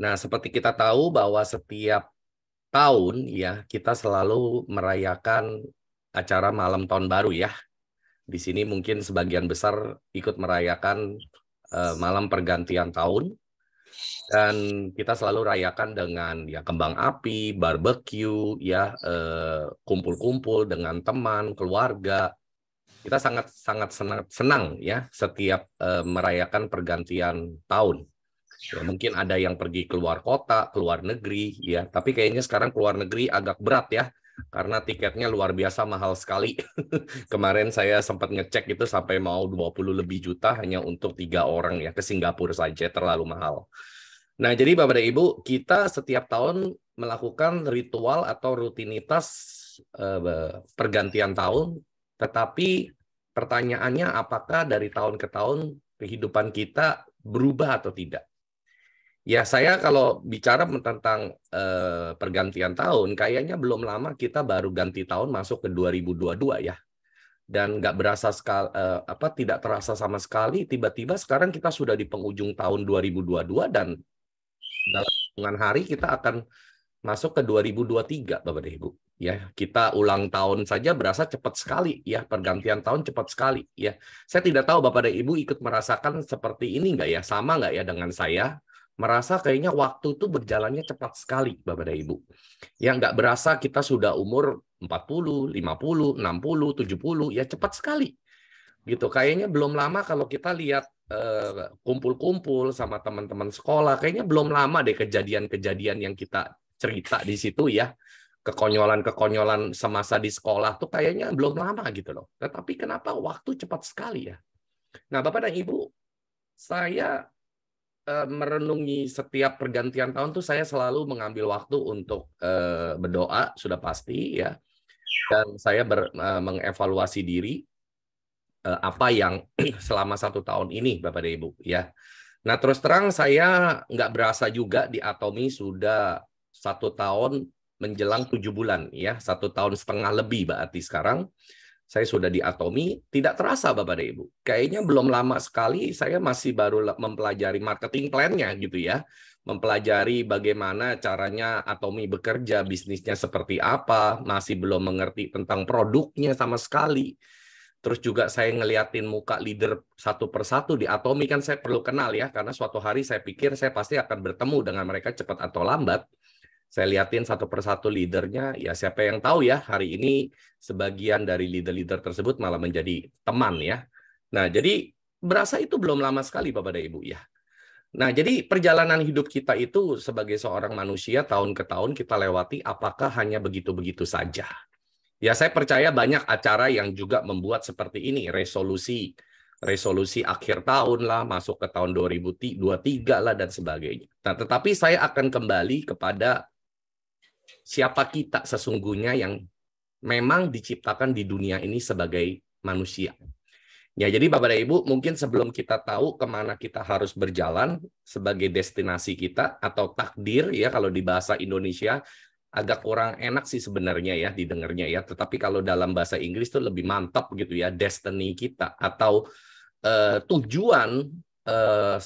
Nah, seperti kita tahu bahwa setiap tahun ya kita selalu merayakan acara malam tahun baru ya. Di sini mungkin sebagian besar ikut merayakan malam pergantian tahun dan kita selalu rayakan dengan ya kembang api, barbecue, ya kumpul-kumpul dengan teman, keluarga. Kita sangat sangat senang ya setiap merayakan pergantian tahun. Ya, mungkin ada yang pergi keluar kota, keluar negeri, ya. Tapi kayaknya sekarang keluar negeri agak berat ya, karena tiketnya luar biasa mahal sekali. Kemarin saya sempat ngecek itu sampai mau 20 lebih juta hanya untuk 3 orang ya, ke Singapura saja, terlalu mahal. Nah, jadi Bapak dan Ibu, kita setiap tahun melakukan ritual atau rutinitas pergantian tahun, tetapi pertanyaannya apakah dari tahun ke tahun kehidupan kita berubah atau tidak? Ya, saya kalau bicara tentang pergantian tahun, kayaknya belum lama kita baru ganti tahun masuk ke 2022 ya. Dan nggak berasa sekali, tidak terasa sama sekali, tiba-tiba sekarang kita sudah di penghujung tahun 2022 dan dalam hitungan hari kita akan masuk ke 2023, Bapak dan Ibu. Ya, kita ulang tahun saja berasa cepat sekali ya, pergantian tahun cepat sekali ya. Saya tidak tahu Bapak dan Ibu ikut merasakan seperti ini nggak ya, sama nggak ya dengan saya? Merasa kayaknya waktu itu berjalannya cepat sekali, Bapak dan Ibu. Yang nggak berasa kita sudah umur 40, 50, 60, 70, ya cepat sekali. Gitu. Kayaknya belum lama kalau kita lihat kumpul-kumpul sama teman-teman sekolah, kayaknya belum lama deh kejadian-kejadian yang kita cerita di situ ya. Kekonyolan-kekonyolan semasa di sekolah tuh kayaknya belum lama gitu loh. Tetapi kenapa waktu cepat sekali ya? Nah, Bapak dan Ibu, saya merenungi setiap pergantian tahun tuh saya selalu mengambil waktu untuk berdoa, sudah pasti ya. Dan saya mengevaluasi diri apa yang selama 1 tahun ini, Bapak dan Ibu ya. Nah, terus terang saya nggak berasa juga di Atomi sudah 1 tahun menjelang 7 bulan ya, 1 tahun setengah lebih berarti sekarang saya sudah di Atomi. Tidak terasa Bapak dan Ibu, kayaknya belum lama sekali saya masih baru mempelajari marketing plan-nya gitu ya, mempelajari bagaimana caranya Atomi bekerja, bisnisnya seperti apa, masih belum mengerti tentang produknya sama sekali. Terus juga saya ngeliatin muka leader satu persatu di Atomi, kan saya perlu kenal ya, karena suatu hari saya pikir saya pasti akan bertemu dengan mereka cepat atau lambat. Saya liatin satu persatu leadernya, ya siapa yang tahu ya, hari ini sebagian dari leader-leader tersebut malah menjadi teman ya. Nah, jadi berasa itu belum lama sekali Bapak dan Ibu ya. Nah, jadi perjalanan hidup kita itu sebagai seorang manusia tahun ke tahun kita lewati, apakah hanya begitu-begitu saja? Ya, saya percaya banyak acara yang juga membuat seperti ini, resolusi akhir tahun lah, masuk ke tahun 2023 lah, dan sebagainya. Nah, tetapi saya akan kembali kepada siapa kita sesungguhnya yang memang diciptakan di dunia ini sebagai manusia. Ya, jadi Bapak dan Ibu, mungkin sebelum kita tahu kemana kita harus berjalan sebagai destinasi kita atau takdir ya, kalau di bahasa Indonesia agak kurang enak sih sebenarnya ya didengarnya ya. Tetapi kalau dalam bahasa Inggris tuh lebih mantap gitu ya, destiny kita atau tujuan eh,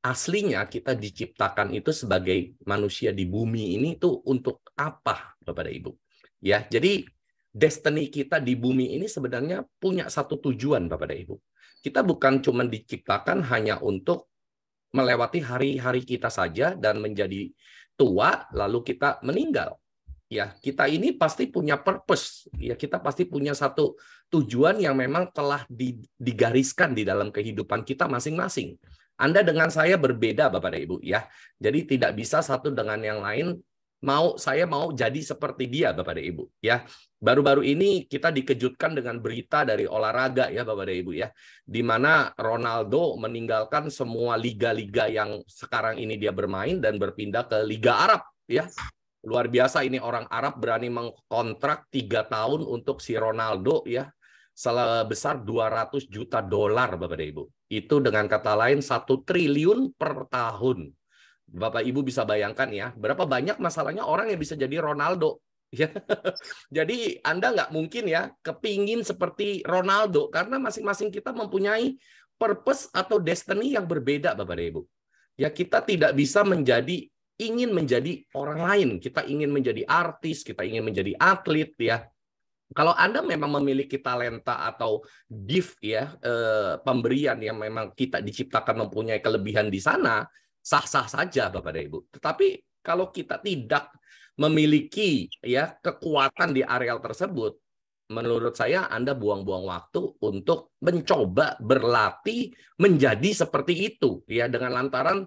aslinya kita diciptakan itu sebagai manusia di bumi ini tuh untuk apa, Bapak dan Ibu? Ya, jadi destiny kita di bumi ini sebenarnya punya satu tujuan, Bapak dan Ibu. Kita bukan cuma diciptakan hanya untuk melewati hari-hari kita saja dan menjadi tua lalu kita meninggal. Ya, kita ini pasti punya purpose. Ya, kita pasti punya satu tujuan yang memang telah digariskan di dalam kehidupan kita masing-masing. Anda dengan saya berbeda, Bapak dan Ibu, ya. Jadi tidak bisa satu dengan yang lain saya mau jadi seperti dia, Bapak dan Ibu, ya. Baru-baru ini kita dikejutkan dengan berita dari olahraga ya, Bapak dan Ibu, ya. Di mana Ronaldo meninggalkan semua liga-liga yang sekarang ini dia bermain dan berpindah ke Liga Arab, ya. Luar biasa, ini orang Arab berani mengkontrak 3 tahun untuk si Ronaldo ya, sebesar 200 juta dolar Bapak dan Ibu. Itu dengan kata lain 1 triliun per tahun. Bapak Ibu bisa bayangkan ya, berapa banyak masalahnya orang yang bisa jadi Ronaldo. Ya. Jadi Anda nggak mungkin ya kepingin seperti Ronaldo, karena masing-masing kita mempunyai purpose atau destiny yang berbeda Bapak dan Ibu. Ya, kita tidak bisa menjadi ingin menjadi orang lain, kita ingin menjadi artis, kita ingin menjadi atlet ya. Kalau Anda memang memiliki talenta atau gift ya, pemberian yang memang kita diciptakan mempunyai kelebihan di sana, sah-sah saja Bapak dan Ibu. Tetapi kalau kita tidak memiliki ya kekuatan di areal tersebut, menurut saya Anda buang-buang waktu untuk mencoba berlatih menjadi seperti itu ya, dengan lantaran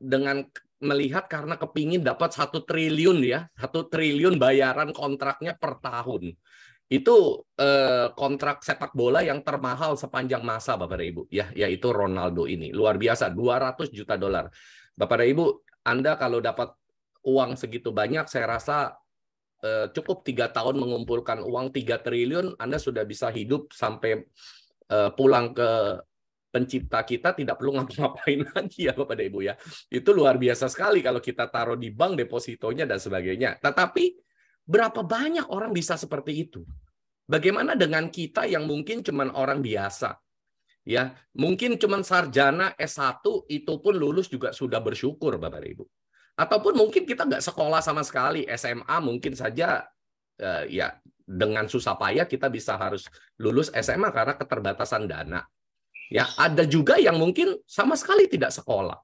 dengan melihat karena kepingin dapat 1 triliun ya, 1 triliun bayaran kontraknya per tahun. Itu kontrak sepak bola yang termahal sepanjang masa Bapak dan Ibu ya, yaitu Ronaldo ini. Luar biasa, 200 juta dolar. Bapak dan Ibu, Anda kalau dapat uang segitu banyak, saya rasa cukup 3 tahun mengumpulkan uang 3 triliun, Anda sudah bisa hidup sampai pulang ke pencipta kita, tidak perlu ngapa-ngapain lagi ya Bapak dan Ibu ya. Itu luar biasa sekali kalau kita taruh di bank depositonya dan sebagainya. Tetapi berapa banyak orang bisa seperti itu? Bagaimana dengan kita yang mungkin cuman orang biasa? Ya, mungkin cuman sarjana S1 itu pun lulus juga sudah bersyukur Bapak dan Ibu. Ataupun mungkin kita nggak sekolah sama sekali, SMA mungkin saja ya dengan susah payah kita bisa harus lulus SMA karena keterbatasan dana. Ya, ada juga yang mungkin sama sekali tidak sekolah.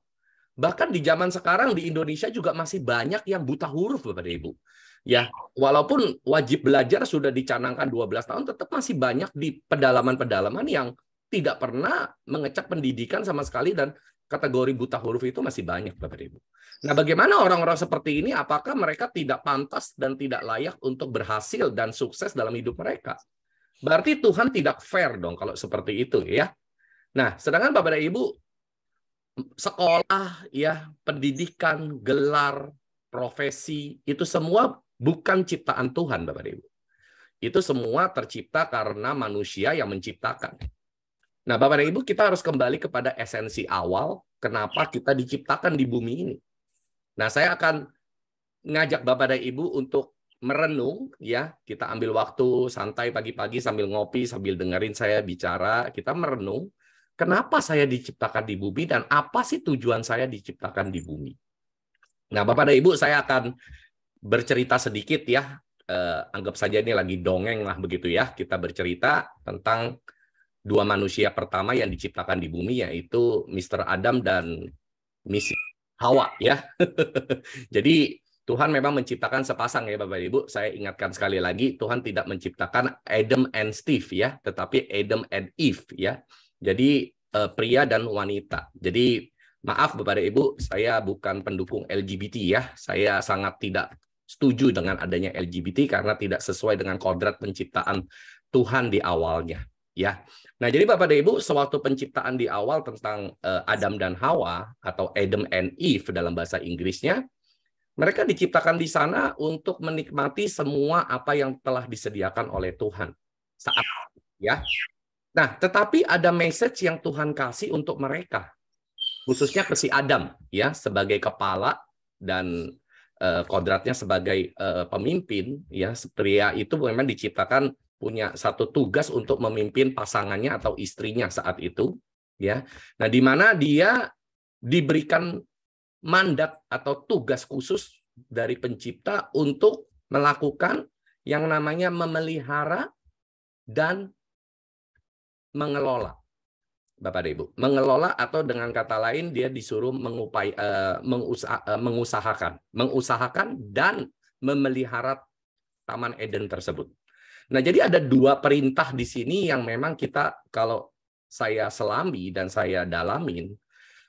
Bahkan di zaman sekarang di Indonesia juga masih banyak yang buta huruf Bapak dan Ibu. Ya, walaupun wajib belajar sudah dicanangkan 12 tahun, tetap masih banyak di pedalaman-pedalaman yang tidak pernah mengecap pendidikan sama sekali, dan kategori buta huruf itu masih banyak Bapak dan Ibu. Nah, bagaimana orang-orang seperti ini? Apakah mereka tidak pantas dan tidak layak untuk berhasil dan sukses dalam hidup mereka? Berarti Tuhan tidak fair dong kalau seperti itu ya. Nah, sedangkan Bapak dan Ibu, sekolah, ya, pendidikan, gelar, profesi, itu semua bukan ciptaan Tuhan, Bapak dan Ibu. Itu semua tercipta karena manusia yang menciptakan. Nah, Bapak dan Ibu, kita harus kembali kepada esensi awal, kenapa kita diciptakan di bumi ini. Nah, saya akan ngajak Bapak dan Ibu untuk merenung, ya. Kita ambil waktu santai pagi-pagi sambil ngopi, sambil dengerin saya bicara, kita merenung. Kenapa saya diciptakan di bumi dan apa sih tujuan saya diciptakan di bumi? Nah, Bapak dan Ibu, saya akan bercerita sedikit ya. Anggap saja ini lagi dongeng lah begitu ya. Kita bercerita tentang 2 manusia pertama yang diciptakan di bumi, yaitu Mr. Adam dan Miss Hawa ya. Jadi Tuhan memang menciptakan sepasang ya Bapak Ibu. Saya ingatkan sekali lagi, Tuhan tidak menciptakan Adam and Steve ya, tetapi Adam and Eve ya. Jadi pria dan wanita. Jadi maaf Bapak dan Ibu, saya bukan pendukung LGBT ya. Saya sangat tidak setuju dengan adanya LGBT karena tidak sesuai dengan kodrat penciptaan Tuhan di awalnya. Ya, nah jadi Bapak dan Ibu, sewaktu penciptaan di awal tentang Adam dan Hawa atau Adam and Eve dalam bahasa Inggrisnya, mereka diciptakan di sana untuk menikmati semua apa yang telah disediakan oleh Tuhan saat ya. Nah, tetapi ada message yang Tuhan kasih untuk mereka, khususnya ke si Adam ya, sebagai kepala dan kodratnya sebagai pemimpin ya. Pria itu memang diciptakan punya satu tugas untuk memimpin pasangannya atau istrinya saat itu ya. Nah, di mana dia diberikan mandat atau tugas khusus dari pencipta untuk melakukan yang namanya memelihara dan mengelola. Bapak dan Ibu, mengelola atau dengan kata lain dia disuruh mengusahakan dan memelihara Taman Eden tersebut. Nah, jadi ada 2 perintah di sini yang memang kita, kalau saya selami dan saya dalamin,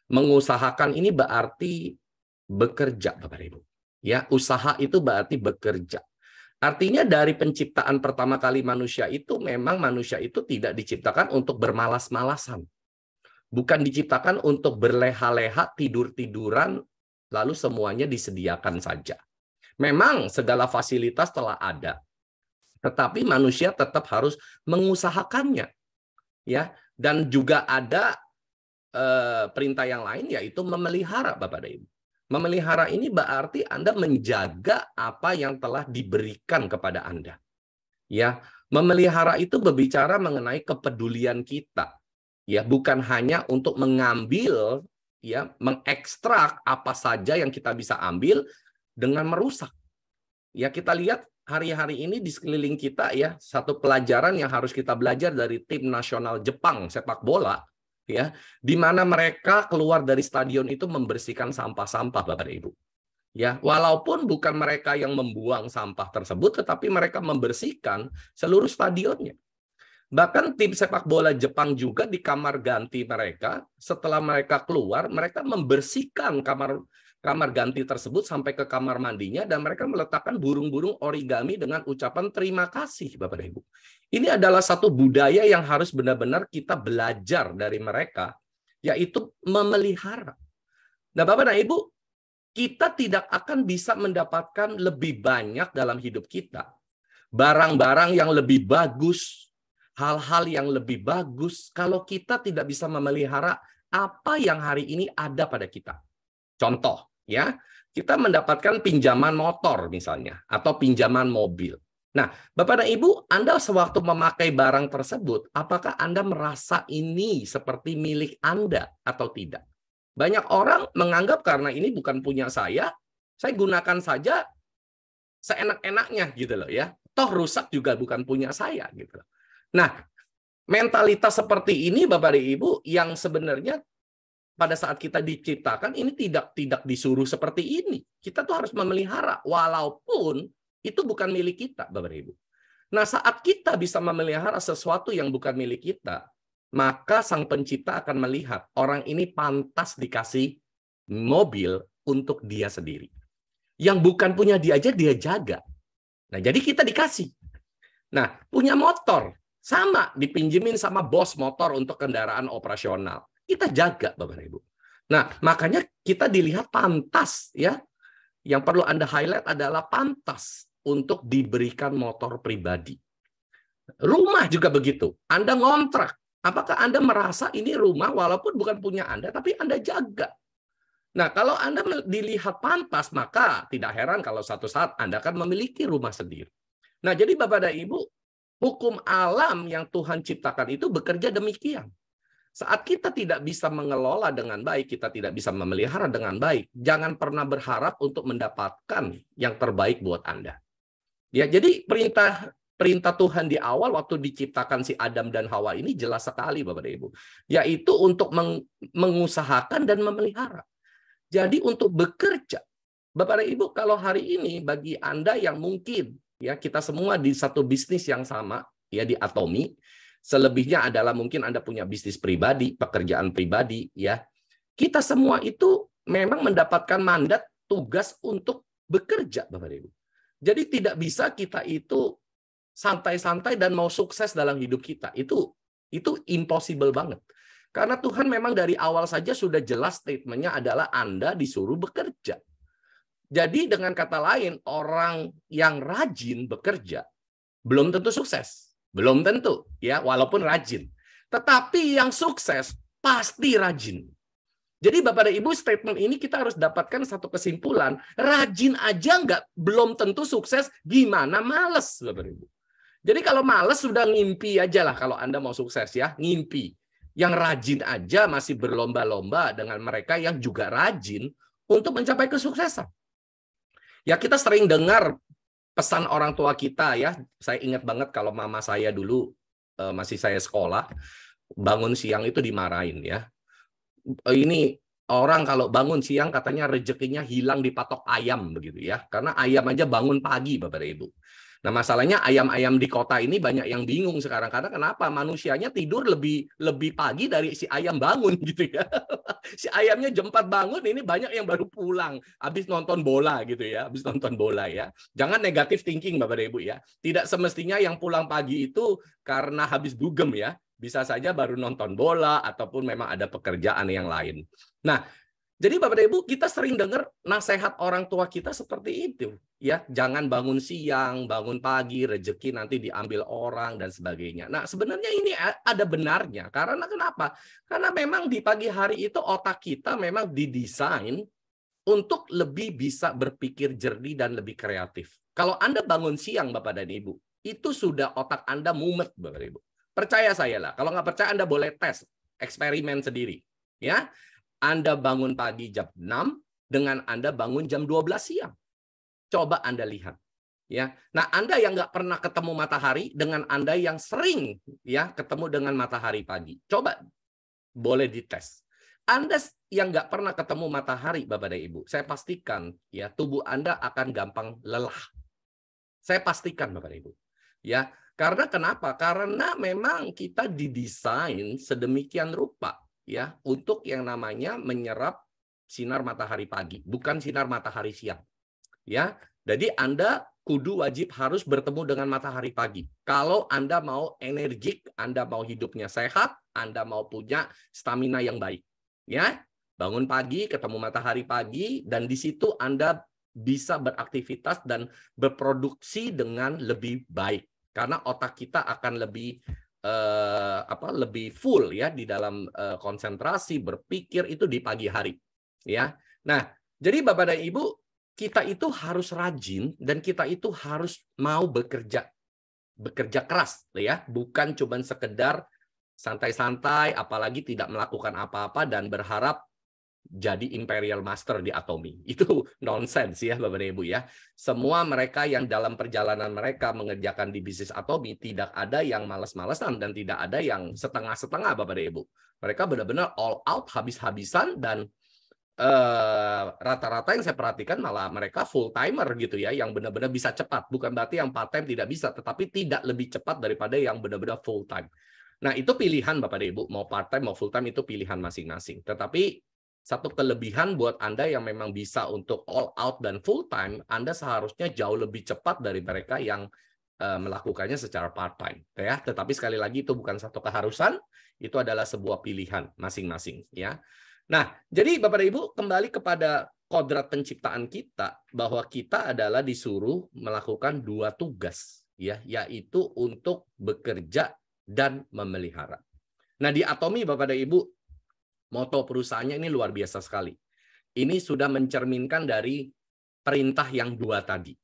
mengusahakan ini berarti bekerja, Bapak dan Ibu. Ya, usaha itu berarti bekerja. Artinya dari penciptaan pertama kali manusia itu, memang manusia itu tidak diciptakan untuk bermalas-malasan. Bukan diciptakan untuk berleha-leha, tidur-tiduran, lalu semuanya disediakan saja. Memang segala fasilitas telah ada, tetapi manusia tetap harus mengusahakannya. Ya, dan juga ada perintah yang lain, yaitu memelihara, Bapak dan Ibu. Memelihara ini berarti Anda menjaga apa yang telah diberikan kepada Anda. Ya, memelihara itu berbicara mengenai kepedulian kita. Ya, bukan hanya untuk mengambil ya mengekstrak apa saja yang kita bisa ambil dengan merusak. Ya kita lihat hari-hari ini di sekeliling kita ya, satu pelajaran yang harus kita belajar dari tim nasional Jepang sepak bola ya, di mana mereka keluar dari stadion itu membersihkan sampah-sampah Bapak dan Ibu. Ya, walaupun bukan mereka yang membuang sampah tersebut, tetapi mereka membersihkan seluruh stadionnya. Bahkan tim sepak bola Jepang juga di kamar ganti mereka, setelah mereka keluar, mereka membersihkan kamar ganti tersebut sampai ke kamar mandinya, dan mereka meletakkan burung-burung origami dengan ucapan terima kasih, Bapak dan Ibu. Ini adalah satu budaya yang harus benar-benar kita belajar dari mereka, yaitu memelihara. Nah, Bapak dan Ibu, kita tidak akan bisa mendapatkan lebih banyak dalam hidup kita. Barang-barang yang lebih bagus, hal-hal yang lebih bagus, kalau kita tidak bisa memelihara apa yang hari ini ada pada kita. Contoh, ya, kita mendapatkan pinjaman motor misalnya, atau pinjaman mobil. Nah, Bapak dan Ibu, Anda sewaktu memakai barang tersebut, apakah Anda merasa ini seperti milik Anda atau tidak? Banyak orang menganggap karena ini bukan punya saya gunakan saja seenak-enaknya gitu loh ya. Toh rusak juga bukan punya saya gitu loh. Nah, mentalitas seperti ini Bapak dan Ibu yang sebenarnya pada saat kita diciptakan ini tidak disuruh seperti ini. Kita tuh harus memelihara walaupun itu bukan milik kita Bapak dan Ibu. Nah, saat kita bisa memelihara sesuatu yang bukan milik kita, maka Sang Pencipta akan melihat orang ini pantas dikasih mobil untuk dia sendiri. Yang bukan punya dia aja dia jaga. Nah, jadi kita dikasih. Nah, punya motor, sama dipinjemin sama bos motor untuk kendaraan operasional. Kita jaga, Bapak dan Ibu. Nah, makanya kita dilihat pantas ya. Yang perlu Anda highlight adalah pantas untuk diberikan motor pribadi. Rumah juga begitu. Anda ngontrak. Apakah Anda merasa ini rumah walaupun bukan punya Anda, tapi Anda jaga? Nah, kalau Anda dilihat pantas, maka tidak heran kalau suatu saat Anda akan memiliki rumah sendiri. Nah, jadi Bapak dan Ibu, hukum alam yang Tuhan ciptakan itu bekerja demikian. Saat kita tidak bisa mengelola dengan baik, kita tidak bisa memelihara dengan baik, jangan pernah berharap untuk mendapatkan yang terbaik buat Anda. Ya, jadi perintah Tuhan di awal waktu diciptakan si Adam dan Hawa ini jelas sekali Bapak dan Ibu, yaitu untuk mengusahakan dan memelihara. Jadi untuk bekerja. Bapak dan Ibu, kalau hari ini bagi Anda yang mungkin ya kita semua di satu bisnis yang sama ya di Atomi, selebihnya adalah mungkin Anda punya bisnis pribadi, pekerjaan pribadi ya. Kita semua itu memang mendapatkan mandat tugas untuk bekerja Bapak dan Ibu. Jadi tidak bisa kita itu santai-santai dan mau sukses dalam hidup kita. Itu impossible banget. Karena Tuhan memang dari awal saja sudah jelas statement-nya adalah Anda disuruh bekerja. Jadi dengan kata lain, orang yang rajin bekerja belum tentu sukses. Belum tentu, ya, walaupun rajin. Tetapi yang sukses pasti rajin. Jadi Bapak dan Ibu, statement ini kita harus dapatkan satu kesimpulan. Rajin aja belum tentu sukses, gimana males Bapak dan Ibu. Jadi kalau males sudah ngimpi aja lah kalau Anda mau sukses ya, ngimpi. Yang rajin aja masih berlomba-lomba dengan mereka yang juga rajin untuk mencapai kesuksesan. Ya kita sering dengar pesan orang tua kita ya. Saya ingat banget kalau mama saya dulu masih saya sekolah, bangun siang itu dimarahin ya. Ini orang kalau bangun siang katanya rezekinya hilang di patok ayam begitu ya. Karena ayam aja bangun pagi Bapak dan Ibu. Nah, masalahnya ayam-ayam di kota ini banyak yang bingung sekarang karena kenapa? Manusianya tidur lebih pagi dari si ayam bangun gitu ya. Si ayamnya jam 4 bangun, ini banyak yang baru pulang habis nonton bola gitu ya, habis nonton bola ya. Jangan negatif thinking Bapak dan Ibu ya. Tidak semestinya yang pulang pagi itu karena habis dugem ya. Bisa saja baru nonton bola ataupun memang ada pekerjaan yang lain. Nah, jadi Bapak dan Ibu, kita sering dengar nasihat orang tua kita seperti itu. Ya, jangan bangun siang, bangun pagi, rezeki nanti diambil orang dan sebagainya. Nah, sebenarnya ini ada benarnya. Karena kenapa? Karena memang di pagi hari itu otak kita memang didesain untuk lebih bisa berpikir jernih dan lebih kreatif. Kalau Anda bangun siang Bapak dan Ibu, itu sudah otak Anda mumet Bapak dan Ibu. Percaya saya lah. Kalau nggak percaya Anda boleh tes, eksperimen sendiri. Ya. Anda bangun pagi jam 6 dengan Anda bangun jam 12 siang. Coba Anda lihat. Ya, nah Anda yang nggak pernah ketemu matahari dengan Anda yang sering ya ketemu dengan matahari pagi. Coba boleh dites. Anda yang nggak pernah ketemu matahari, Bapak dan Ibu, saya pastikan ya tubuh Anda akan gampang lelah. Saya pastikan, Bapak dan Ibu. Ya, karena kenapa? Karena memang kita didesain sedemikian rupa ya untuk yang namanya menyerap sinar matahari pagi, bukan sinar matahari siang. Ya, jadi Anda kudu wajib harus bertemu dengan matahari pagi. Kalau Anda mau energik, Anda mau hidupnya sehat, Anda mau punya stamina yang baik. Ya, bangun pagi, ketemu matahari pagi, dan di situ Anda bisa beraktivitas dan berproduksi dengan lebih baik. Karena otak kita akan lebih lebih full ya di dalam konsentrasi, berpikir itu di pagi hari. Ya, nah jadi Bapak dan Ibu, kita itu harus rajin dan kita itu harus mau bekerja keras ya, bukan cuma sekedar santai-santai apalagi tidak melakukan apa-apa dan berharap jadi imperial master di Atomi. Itu nonsens ya Bapak dan Ibu ya. Semua mereka yang dalam perjalanan mereka mengerjakan di bisnis Atomi tidak ada yang malas-malasan dan tidak ada yang setengah-setengah Bapak dan Ibu. Mereka benar-benar all out habis-habisan dan rata-rata yang saya perhatikan malah mereka full timer gitu ya, yang benar-benar bisa cepat. Bukan berarti yang part time tidak bisa, tetapi tidak lebih cepat daripada yang benar-benar full time. Nah, itu pilihan Bapak dan Ibu, mau part time mau full time itu pilihan masing-masing. Tetapi satu kelebihan buat Anda yang memang bisa untuk all out dan full time, Anda seharusnya jauh lebih cepat dari mereka yang melakukannya secara part time ya. Tetapi sekali lagi itu bukan satu keharusan, itu adalah sebuah pilihan masing-masing ya. Nah, jadi Bapak dan Ibu kembali kepada kodrat penciptaan kita bahwa kita adalah disuruh melakukan dua tugas ya, yaitu untuk bekerja dan memelihara. Nah, di Atomi Bapak dan Ibu, moto perusahaannya ini luar biasa sekali. Ini sudah mencerminkan dari perintah yang dua tadi.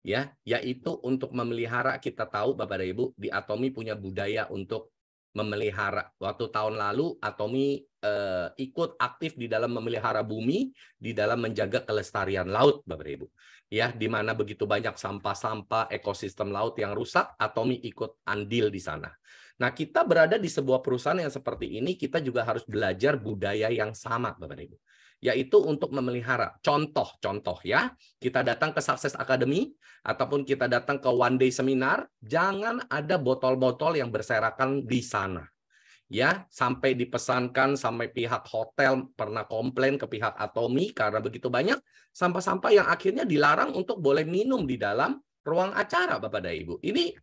Ya, yaitu untuk memelihara. Kita tahu Bapak dan Ibu di Atomi punya budaya untuk memelihara. Waktu tahun lalu Atomi ikut aktif di dalam memelihara bumi, di dalam menjaga kelestarian laut, Bapak dan Ibu. Ya, di mana begitu banyak sampah-sampah ekosistem laut yang rusak, Atomi ikut andil di sana. Nah, kita berada di sebuah perusahaan yang seperti ini, kita juga harus belajar budaya yang sama, Bapak dan Ibu. Yaitu untuk memelihara. Contoh ya, kita datang ke Success Academy, ataupun kita datang ke one day seminar, jangan ada botol-botol yang berserakan di sana. Ya, sampai dipesankan, sampai pihak hotel pernah komplain ke pihak Atomi karena begitu banyak sampah-sampah yang akhirnya dilarang untuk boleh minum di dalam ruang acara, Bapak dan Ibu. Ini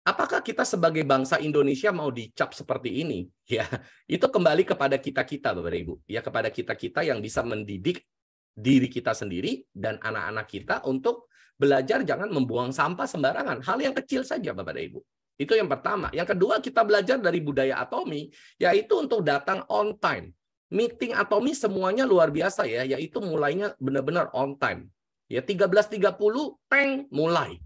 apakah kita sebagai bangsa Indonesia mau dicap seperti ini? Ya, itu kembali kepada kita-kita, Bapak dan Ibu. Ya, kepada kita-kita yang bisa mendidik diri kita sendiri dan anak-anak kita untuk belajar jangan membuang sampah sembarangan. Hal yang kecil saja, Bapak dan Ibu. Itu yang pertama. Yang kedua, kita belajar dari budaya Atomi, yaitu untuk datang on time. Meeting Atomi semuanya luar biasa ya, yaitu mulainya benar-benar on time. Ya, 13.30, teng, mulai.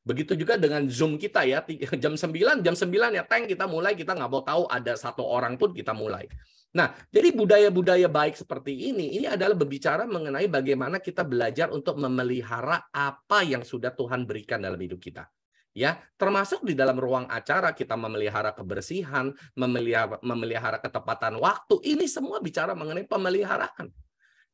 Begitu juga dengan Zoom kita ya, jam 9 ya, teng, kita mulai, kita nggak mau tahu ada satu orang pun kita mulai. Nah, jadi budaya-budaya baik seperti ini adalah berbicara mengenai bagaimana kita belajar untuk memelihara apa yang sudah Tuhan berikan dalam hidup kita. Ya, termasuk di dalam ruang acara kita memelihara kebersihan, memelihara ketepatan waktu. Ini semua bicara mengenai pemeliharaan.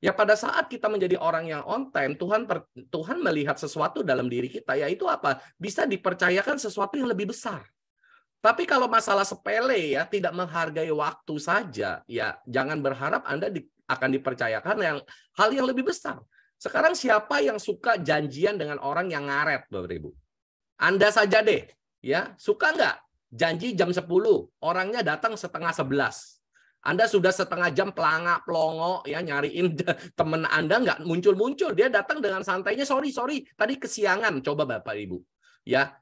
Ya, pada saat kita menjadi orang yang on time, Tuhan melihat sesuatu dalam diri kita, yaitu apa? Bisa dipercayakan sesuatu yang lebih besar. Tapi kalau masalah sepele ya, tidak menghargai waktu saja, ya jangan berharap Anda akan dipercayakan hal yang lebih besar. Sekarang siapa yang suka janjian dengan orang yang ngaret, Bapak Ibu? Anda saja deh, ya suka nggak janji jam 10, orangnya datang setengah 11. Anda sudah setengah jam pelongo ya nyariin teman Anda nggak muncul-muncul, dia datang dengan santainya, sorry tadi kesiangan, coba Bapak Ibu, ya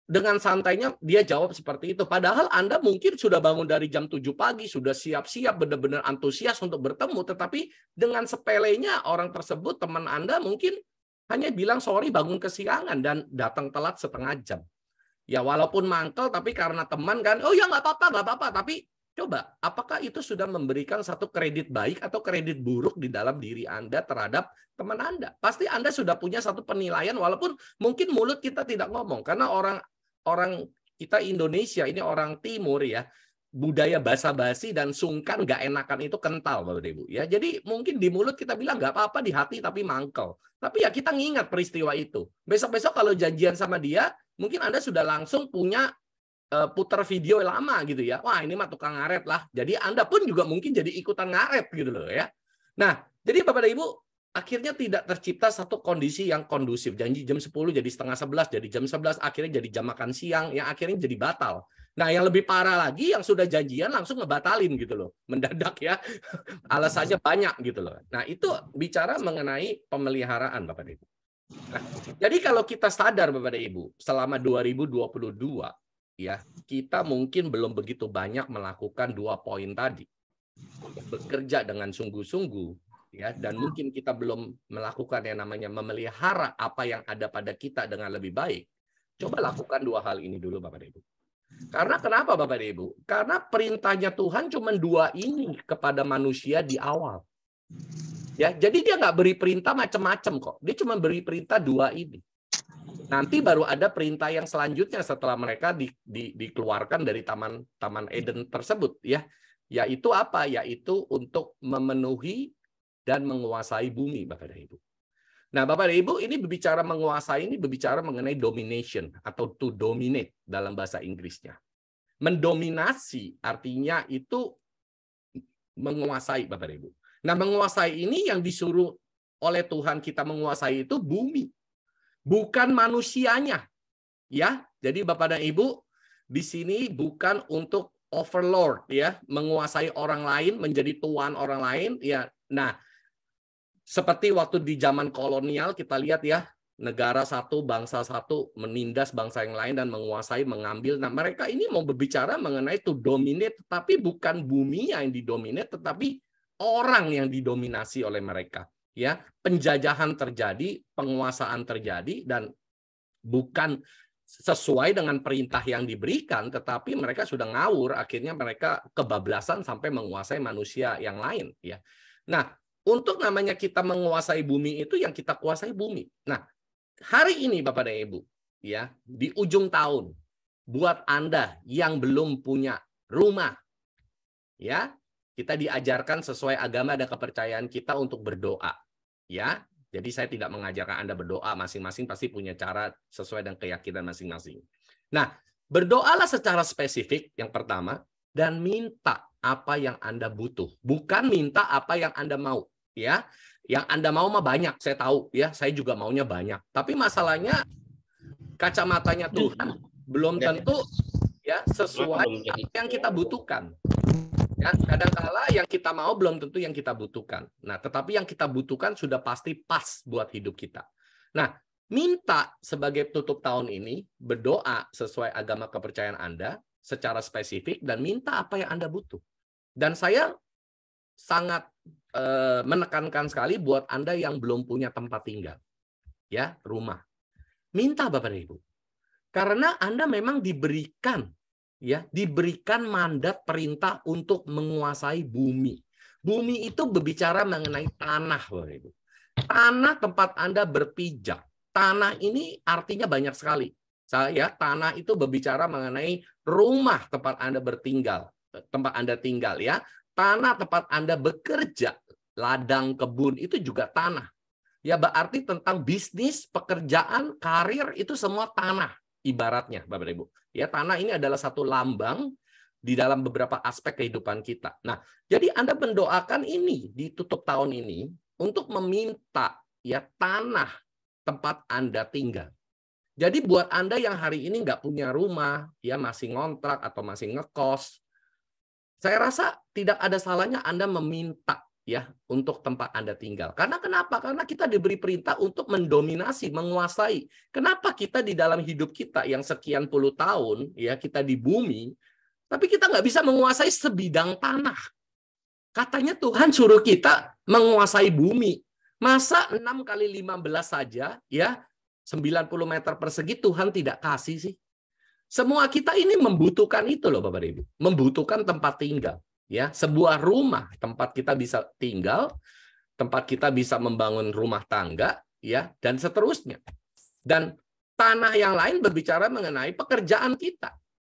dengan santainya dia jawab seperti itu. Padahal Anda mungkin sudah bangun dari jam 7 pagi, sudah siap-siap, benar-benar antusias untuk bertemu, tetapi dengan sepelenya orang tersebut, teman Anda mungkin hanya bilang sorry bangun kesiangan dan datang telat setengah jam. Ya walaupun mangkel tapi karena teman kan, oh ya nggak apa-apa. Tapi Coba, apakah itu sudah memberikan satu kredit baik atau kredit buruk di dalam diri Anda terhadap teman Anda? Pasti Anda sudah punya satu penilaian, walaupun mungkin mulut kita tidak ngomong. Karena orang kita Indonesia, ini orang timur ya, budaya basa-basi dan sungkan nggak enakan itu kental, Bapak Ibu. Ya, jadi mungkin di mulut kita bilang nggak apa-apa, di hati tapi mangkel. Tapi ya kita ngingat peristiwa itu. Besok-besok kalau janjian sama dia, mungkin Anda sudah langsung punya putar video lama gitu ya. Wah, ini mah tukang ngaret lah. Jadi Anda pun juga mungkin jadi ikutan ngaret gitu loh ya. Nah, jadi Bapak dan Ibu, akhirnya tidak tercipta satu kondisi yang kondusif. Janji jam 10 jadi setengah 11, jadi jam 11, akhirnya jadi jam makan siang, yang akhirnya jadi batal. Nah, yang lebih parah lagi, yang sudah janjian langsung ngebatalin gitu loh. Mendadak ya, alasannya banyak gitu loh. Nah, itu bicara mengenai pemeliharaan Bapak dan Ibu. Nah, jadi kalau kita sadar Bapak dan Ibu, selama 2022, ya, kita mungkin belum begitu banyak melakukan 2 poin tadi. Bekerja dengan sungguh-sungguh, ya, dan mungkin kita belum melakukan yang namanya memelihara apa yang ada pada kita dengan lebih baik. Coba lakukan 2 hal ini dulu Bapak dan Ibu. Karena kenapa Bapak dan Ibu? Karena perintahnya Tuhan cuma 2 ini kepada manusia di awal. Ya, jadi dia nggak beri perintah macam-macam kok. Dia cuma beri perintah 2 ini. Nanti baru ada perintah yang selanjutnya setelah mereka dikeluarkan dari Taman Eden tersebut, ya. Yaitu apa? Yaitu untuk memenuhi dan menguasai bumi, Bapak dan Ibu. Nah, Bapak dan Ibu, ini berbicara menguasai, ini berbicara mengenai domination atau to dominate dalam bahasa Inggrisnya. Mendominasi artinya itu menguasai, Bapak dan Ibu. Nah, menguasai ini yang disuruh oleh Tuhan kita menguasai itu bumi, bukan manusianya. Ya, jadi Bapak dan Ibu, di sini bukan untuk overlord ya, menguasai orang lain, menjadi tuan orang lain ya. Nah, seperti waktu di zaman kolonial kita lihat ya, negara satu, bangsa satu menindas bangsa yang lain dan menguasai, mengambil. Nah, mereka ini mau berbicara mengenai to dominate, tapi bukan bumi yang didominate, tetapi orang yang didominasi oleh mereka. Ya, penjajahan terjadi, penguasaan terjadi, dan bukan sesuai dengan perintah yang diberikan, tetapi mereka sudah ngawur, akhirnya mereka kebablasan sampai menguasai manusia yang lain. Ya, nah, untuk namanya kita menguasai bumi itu yang kita kuasai bumi. Nah, hari ini Bapak dan Ibu, ya, di ujung tahun, buat Anda yang belum punya rumah, ya, kita diajarkan sesuai agama dan kepercayaan kita untuk berdoa, ya. Jadi saya tidak mengajarkan Anda berdoa, masing-masing pasti punya cara sesuai dengan keyakinan masing-masing. Nah, berdoalah secara spesifik yang pertama dan minta apa yang Anda butuh, bukan minta apa yang Anda mau, ya. Yang Anda mau mah banyak, saya tahu, ya. Saya juga maunya banyak. Tapi masalahnya kacamatanya Tuhan belum tentu ya sesuai apa yang kita butuhkan. Ya, kadang-kala yang kita mau belum tentu yang kita butuhkan. Nah, tetapi yang kita butuhkan sudah pasti pas buat hidup kita. Nah, minta sebagai tutup tahun ini, berdoa sesuai agama kepercayaan Anda secara spesifik dan minta apa yang Anda butuh. Dan saya sangat menekankan sekali buat Anda yang belum punya tempat tinggal, ya, rumah. Minta Bapak dan Ibu. Karena Anda memang diberikan, ya, diberikan mandat perintah untuk menguasai bumi. Bumi itu berbicara mengenai tanah, Bapak Ibu. Tanah tempat Anda berpijak. Tanah ini artinya banyak sekali. Tanah itu berbicara mengenai rumah tempat Anda bertinggal, tempat Anda tinggal, ya. Tanah tempat Anda bekerja, ladang, kebun, itu juga tanah. Ya, berarti tentang bisnis, pekerjaan, karir, itu semua tanah. Ibaratnya, Bapak Ibu. Ya, tanah ini adalah satu lambang di dalam beberapa aspek kehidupan kita. Nah, jadi Anda mendoakan ini di tutup tahun ini untuk meminta ya tanah tempat Anda tinggal. Jadi buat Anda yang hari ini nggak punya rumah, ya masih ngontrak atau masih ngekos, saya rasa tidak ada salahnya Anda meminta ya untuk tempat Anda tinggal. Karena kenapa? Karena kita diberi perintah untuk mendominasi, menguasai. Kenapa kita di dalam hidup kita yang sekian puluh tahun ya kita di bumi, tapi kita nggak bisa menguasai sebidang tanah. Katanya Tuhan suruh kita menguasai bumi. Masa 6 kali 15 saja ya 90 meter persegi Tuhan tidak kasih sih? Semua kita ini membutuhkan itu loh Bapak Ibu. Membutuhkan tempat tinggal. Ya, sebuah rumah tempat kita bisa tinggal, tempat kita bisa membangun rumah tangga, ya, dan seterusnya. Dan tanah yang lain berbicara mengenai pekerjaan kita.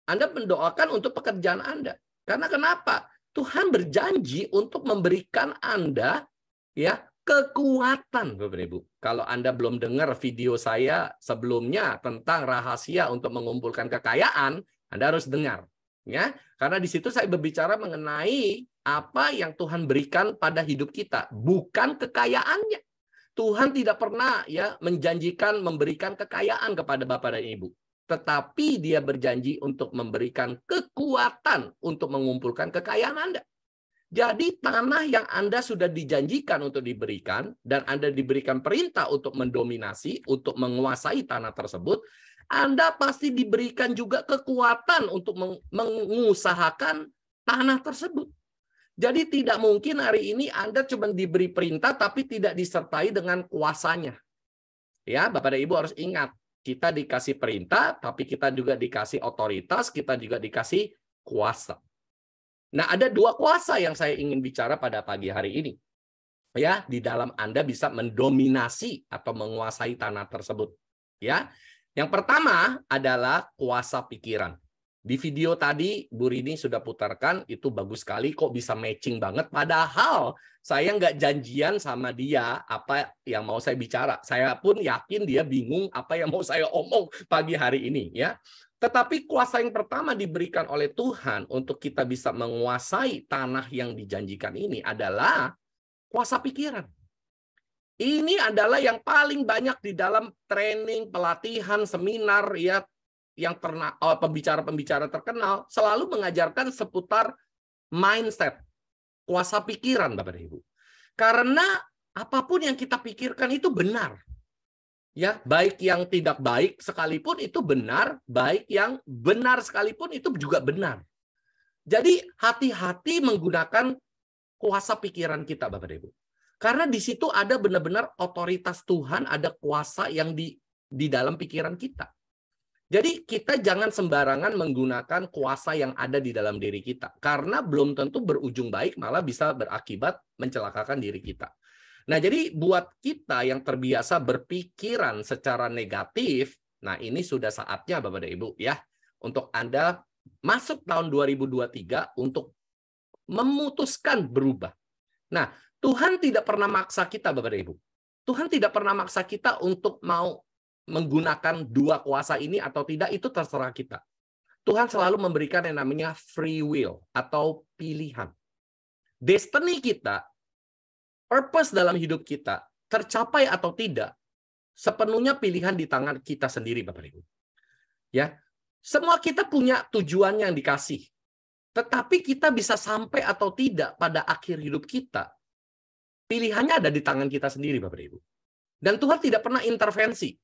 Anda mendoakan untuk pekerjaan Anda. Karena kenapa? Tuhan berjanji untuk memberikan Anda ya kekuatan, Bapak Ibu. Kalau Anda belum dengar video saya sebelumnya tentang rahasia untuk mengumpulkan kekayaan, Anda harus dengar, ya. Karena di situ saya berbicara mengenai apa yang Tuhan berikan pada hidup kita, bukan kekayaannya. Tuhan tidak pernah ya menjanjikan memberikan kekayaan kepada Bapak dan Ibu, tetapi Dia berjanji untuk memberikan kekuatan untuk mengumpulkan kekayaan Anda. Jadi tanah yang Anda sudah dijanjikan untuk diberikan dan Anda diberikan perintah untuk mendominasi, untuk menguasai tanah tersebut, Anda pasti diberikan juga kekuatan untuk mengusahakan tanah tersebut. Jadi tidak mungkin hari ini Anda cuma diberi perintah tapi tidak disertai dengan kuasanya. Ya, Bapak dan Ibu harus ingat, kita dikasih perintah tapi kita juga dikasih otoritas, kita juga dikasih kuasa. Nah, ada dua kuasa yang saya ingin bicara pada pagi hari ini. Ya, di dalam Anda bisa mendominasi atau menguasai tanah tersebut. Ya. Yang pertama adalah kuasa pikiran. Di video tadi Bu Rini sudah putarkan, itu bagus sekali, kok bisa matching banget. Padahal saya nggak janjian sama dia apa yang mau saya bicara. Saya pun yakin dia bingung apa yang mau saya omong pagi hari ini. Ya. Tetapi kuasa yang pertama diberikan oleh Tuhan untuk kita bisa menguasai tanah yang dijanjikan ini adalah kuasa pikiran. Ini adalah yang paling banyak di dalam training, pelatihan, seminar ya yang pembicara-pembicara terkenal selalu mengajarkan seputar mindset, kuasa pikiran Bapak dan Ibu. Karena apapun yang kita pikirkan itu benar. Ya, baik yang tidak baik sekalipun itu benar, baik yang benar sekalipun itu juga benar. Jadi hati-hati menggunakan kuasa pikiran kita, Bapak dan Ibu. Karena di situ ada benar-benar otoritas Tuhan, ada kuasa yang di dalam pikiran kita. Jadi kita jangan sembarangan menggunakan kuasa yang ada di dalam diri kita. Karena belum tentu berujung baik, malah bisa berakibat mencelakakan diri kita. Nah, jadi buat kita yang terbiasa berpikiran secara negatif, nah ini sudah saatnya Bapak dan Ibu ya, untuk Anda masuk tahun 2023 untuk memutuskan berubah. Nah, Tuhan tidak pernah maksa kita Bapak dan Ibu. Tuhan tidak pernah maksa kita untuk mau menggunakan dua kuasa ini atau tidak, itu terserah kita. Tuhan selalu memberikan yang namanya free will atau pilihan. Destiny kita, purpose dalam hidup kita tercapai atau tidak sepenuhnya pilihan di tangan kita sendiri Bapak Ibu. Ya. Semua kita punya tujuan yang dikasih. Tetapi kita bisa sampai atau tidak pada akhir hidup kita. Pilihannya ada di tangan kita sendiri Bapak Ibu. Dan Tuhan tidak pernah intervensi.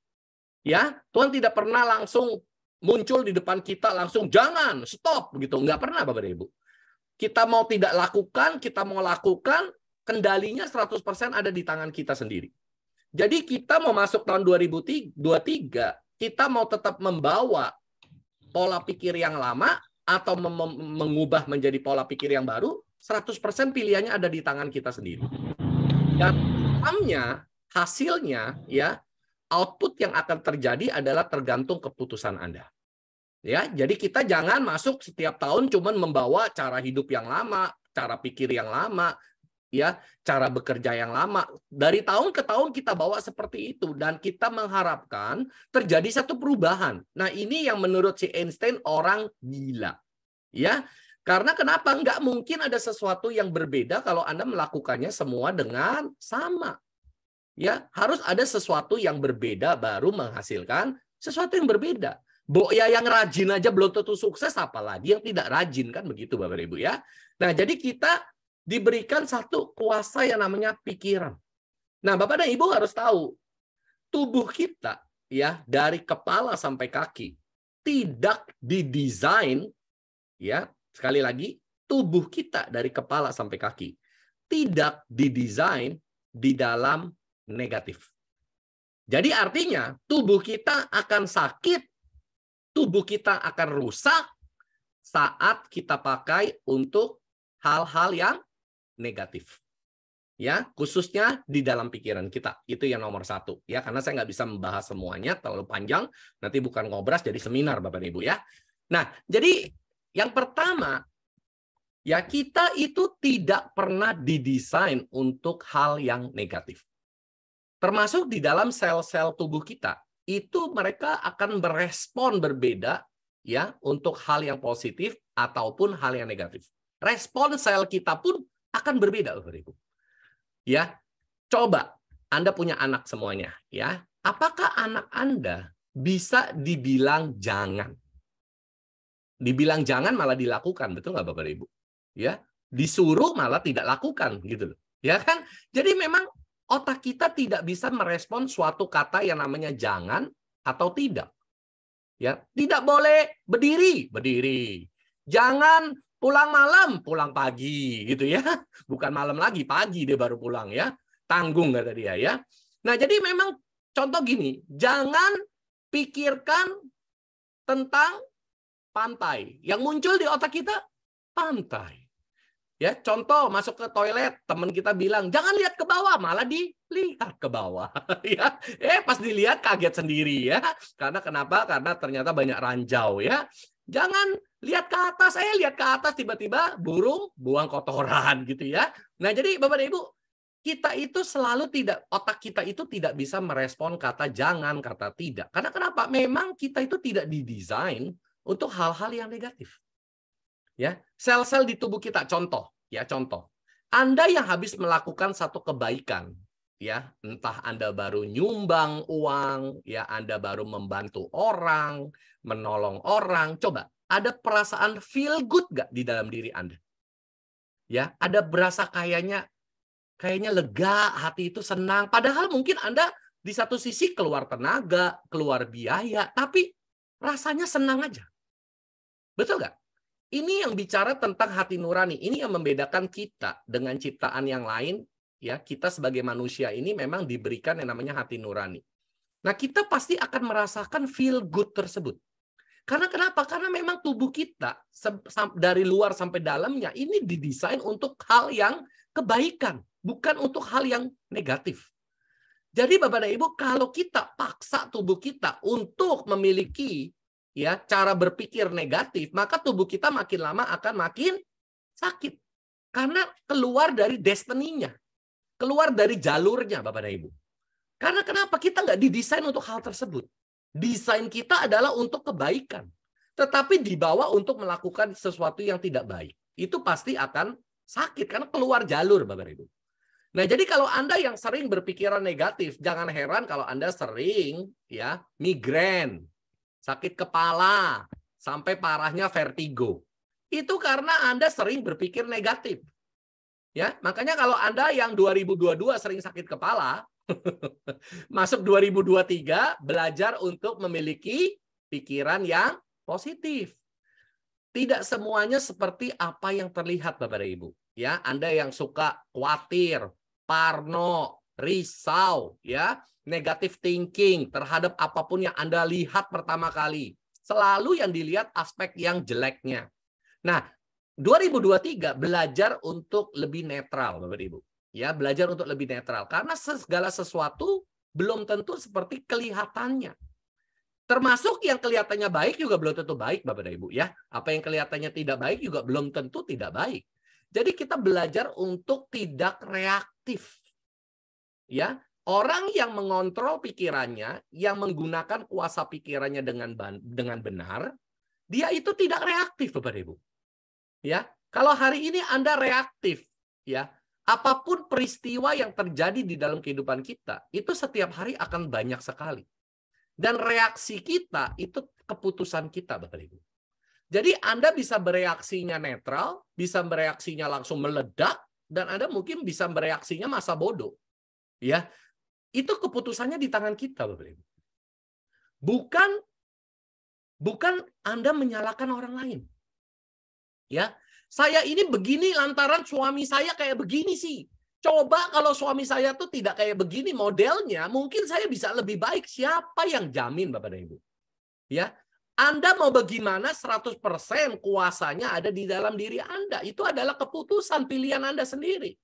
Ya, Tuhan tidak pernah langsung muncul di depan kita langsung jangan, stop begitu. Enggak pernah Bapak Ibu. Kita mau tidak lakukan, kita mau lakukan, kendalinya 100% ada di tangan kita sendiri. Jadi kita mau masuk tahun 2023, kita mau tetap membawa pola pikir yang lama atau mengubah menjadi pola pikir yang baru, 100% pilihannya ada di tangan kita sendiri. Dan hasilnya ya, output yang akan terjadi adalah tergantung keputusan Anda. Ya, jadi kita jangan masuk setiap tahun cuman membawa cara hidup yang lama, cara pikir yang lama, ya, cara bekerja yang lama. Dari tahun ke tahun kita bawa seperti itu dan kita mengharapkan terjadi satu perubahan. Nah, ini yang menurut si Einstein orang gila. Ya. Karena kenapa? Nggak mungkin ada sesuatu yang berbeda kalau Anda melakukannya semua dengan sama. Ya, harus ada sesuatu yang berbeda baru menghasilkan sesuatu yang berbeda. Ya yang rajin aja belum tentu sukses, apalagi yang tidak rajin, kan begitu Bapak Ibu ya. Nah, jadi kita diberikan satu kuasa yang namanya pikiran. Nah, Bapak dan Ibu harus tahu, tubuh kita ya dari kepala sampai kaki tidak didesain ya, sekali lagi, tubuh kita dari kepala sampai kaki tidak didesain di dalam negatif. Jadi artinya tubuh kita akan sakit, tubuh kita akan rusak saat kita pakai untuk hal-hal yang negatif. Ya, khususnya di dalam pikiran kita. Itu yang nomor satu. Ya, karena saya nggak bisa membahas semuanya, terlalu panjang. Nanti bukan ngobras, jadi seminar Bapak Ibu ya. Nah, jadi yang pertama, ya kita itu tidak pernah didesain untuk hal yang negatif. Termasuk di dalam sel-sel tubuh kita. Itu mereka akan berespon berbeda ya untuk hal yang positif ataupun hal yang negatif. Respon sel kita pun akan berbeda Bapak Ibu. Ya, coba Anda punya anak semuanya, ya. Apakah anak Anda bisa dibilang jangan? Dibilang jangan malah dilakukan, betul nggak Bapak Ibu? Ya, disuruh malah tidak lakukan, gitu loh. Ya kan? Jadi memang otak kita tidak bisa merespon suatu kata yang namanya jangan atau tidak. Ya, tidak boleh berdiri, berdiri. Jangan pulang malam, pulang pagi, gitu ya. Bukan malam lagi, pagi dia baru pulang ya. Tanggung kata dia ya. Nah, jadi memang contoh gini, jangan pikirkan tentang pantai. Yang muncul di otak kita pantai. Ya, contoh masuk ke toilet, teman kita bilang, "Jangan lihat ke bawah," malah dilihat ke bawah. Ya, pas dilihat kaget sendiri ya. Karena kenapa? Karena ternyata banyak ranjau ya. Jangan lihat ke atas, lihat ke atas tiba-tiba burung buang kotoran gitu ya. Nah, jadi Bapak dan Ibu, kita itu selalu otak kita itu tidak bisa merespon kata jangan, kata tidak. Karena kenapa? Memang kita itu tidak didesain untuk hal-hal yang negatif. Ya, sel-sel di tubuh kita, contoh. Anda yang habis melakukan satu kebaikan, ya, entah Anda baru nyumbang uang, ya, Anda baru membantu orang, menolong orang, coba ada perasaan feel good gak di dalam diri Anda? Ya, ada berasa kayaknya lega, hati itu senang. Padahal mungkin Anda di satu sisi keluar tenaga, keluar biaya, tapi rasanya senang aja. Betul nggak? Ini yang bicara tentang hati nurani. Ini yang membedakan kita dengan ciptaan yang lain. Ya, kita sebagai manusia ini memang diberikan yang namanya hati nurani. Nah, kita pasti akan merasakan feel good tersebut. Karena kenapa? Karena memang tubuh kita dari luar sampai dalamnya ini didesain untuk hal yang kebaikan, bukan untuk hal yang negatif. Jadi Bapak dan Ibu, kalau kita paksa tubuh kita untuk memiliki ya cara berpikir negatif, maka tubuh kita makin lama akan makin sakit. Karena keluar dari destiny-nya. Keluar dari jalurnya, Bapak dan Ibu. Karena kenapa? Kita nggak didesain untuk hal tersebut. Desain kita adalah untuk kebaikan. Tetapi dibawa untuk melakukan sesuatu yang tidak baik. Itu pasti akan sakit, karena keluar jalur, Bapak dan Ibu. Nah, jadi kalau Anda yang sering berpikiran negatif, jangan heran kalau Anda sering ya migrain, sakit kepala, sampai parahnya vertigo. Itu karena Anda sering berpikir negatif. Ya, makanya kalau Anda yang 2022 sering sakit kepala, masuk 2023 belajar untuk memiliki pikiran yang positif. Tidak semuanya seperti apa yang terlihat Bapak dan Ibu. Ya, Anda yang suka khawatir, parno, risau, ya, negative thinking terhadap apapun yang Anda lihat pertama kali. Selalu yang dilihat aspek yang jeleknya. Nah, 2023 belajar untuk lebih netral, Bapak Ibu. Ya, belajar untuk lebih netral karena segala sesuatu belum tentu seperti kelihatannya. Termasuk yang kelihatannya baik juga belum tentu baik, Bapak dan Ibu ya. Apa yang kelihatannya tidak baik juga belum tentu tidak baik. Jadi kita belajar untuk tidak reaktif. Ya, orang yang mengontrol pikirannya, yang menggunakan kuasa pikirannya dengan benar, dia itu tidak reaktif, Bapak dan Ibu. Ya, kalau hari ini Anda reaktif, ya, apapun peristiwa yang terjadi di dalam kehidupan kita, itu setiap hari akan banyak sekali. Dan reaksi kita itu keputusan kita, Bapak Ibu. Jadi Anda bisa bereaksinya netral, bisa bereaksinya langsung meledak, dan Anda mungkin bisa bereaksinya masa bodoh. Ya, itu keputusannya di tangan kita, Bapak Ibu. Bukan Anda menyalahkan orang lain. Ya, saya ini begini lantaran suami saya kayak begini sih. Coba kalau suami saya tuh tidak kayak begini modelnya, mungkin saya bisa lebih baik. Siapa yang jamin, Bapak dan Ibu? Ya, Anda mau bagaimana 100% kuasanya ada di dalam diri Anda. Itu adalah keputusan pilihan Anda sendiri.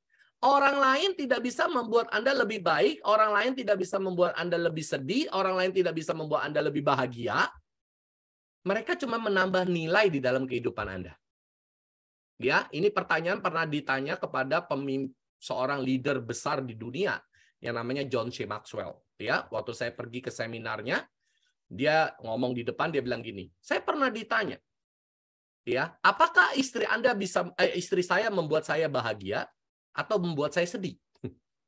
Orang lain tidak bisa membuat Anda lebih baik, orang lain tidak bisa membuat Anda lebih sedih, orang lain tidak bisa membuat Anda lebih bahagia. Mereka cuma menambah nilai di dalam kehidupan Anda. Ya, ini pertanyaan pernah ditanya kepada seorang leader besar di dunia yang namanya John C. Maxwell. Ya, waktu saya pergi ke seminarnya, dia ngomong di depan, dia bilang gini, saya pernah ditanya, ya, apakah istri saya membuat saya bahagia atau membuat saya sedih?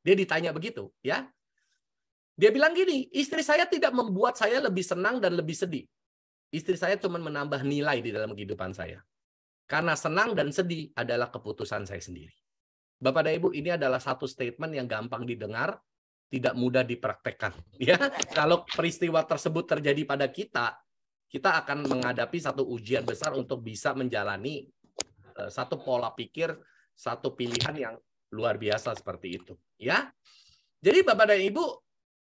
Dia ditanya begitu, ya. Dia bilang gini, istri saya tidak membuat saya lebih senang dan lebih sedih. Istri saya cuma menambah nilai di dalam kehidupan saya. Karena senang dan sedih adalah keputusan saya sendiri. Bapak dan Ibu, ini adalah satu statement yang gampang didengar, tidak mudah dipraktekkan. Ya, kalau peristiwa tersebut terjadi pada kita, kita akan menghadapi satu ujian besar untuk bisa menjalani satu pola pikir, satu pilihan yang luar biasa seperti itu. Ya, jadi Bapak dan Ibu,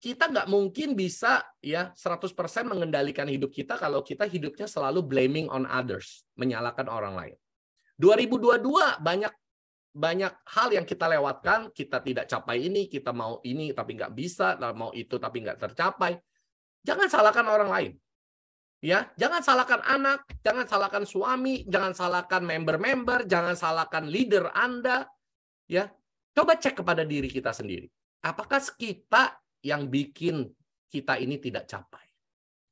kita nggak mungkin bisa ya 100% mengendalikan hidup kita kalau kita hidupnya selalu blaming on others, menyalahkan orang lain. 2022 banyak hal yang kita lewatkan, kita tidak capai ini, kita mau ini tapi nggak bisa, mau itu tapi nggak tercapai. Jangan salahkan orang lain. Ya, jangan salahkan anak, jangan salahkan suami, jangan salahkan member-member, jangan salahkan leader Anda. Ya, coba cek kepada diri kita sendiri. Apakah kita yang bikin kita ini tidak capai?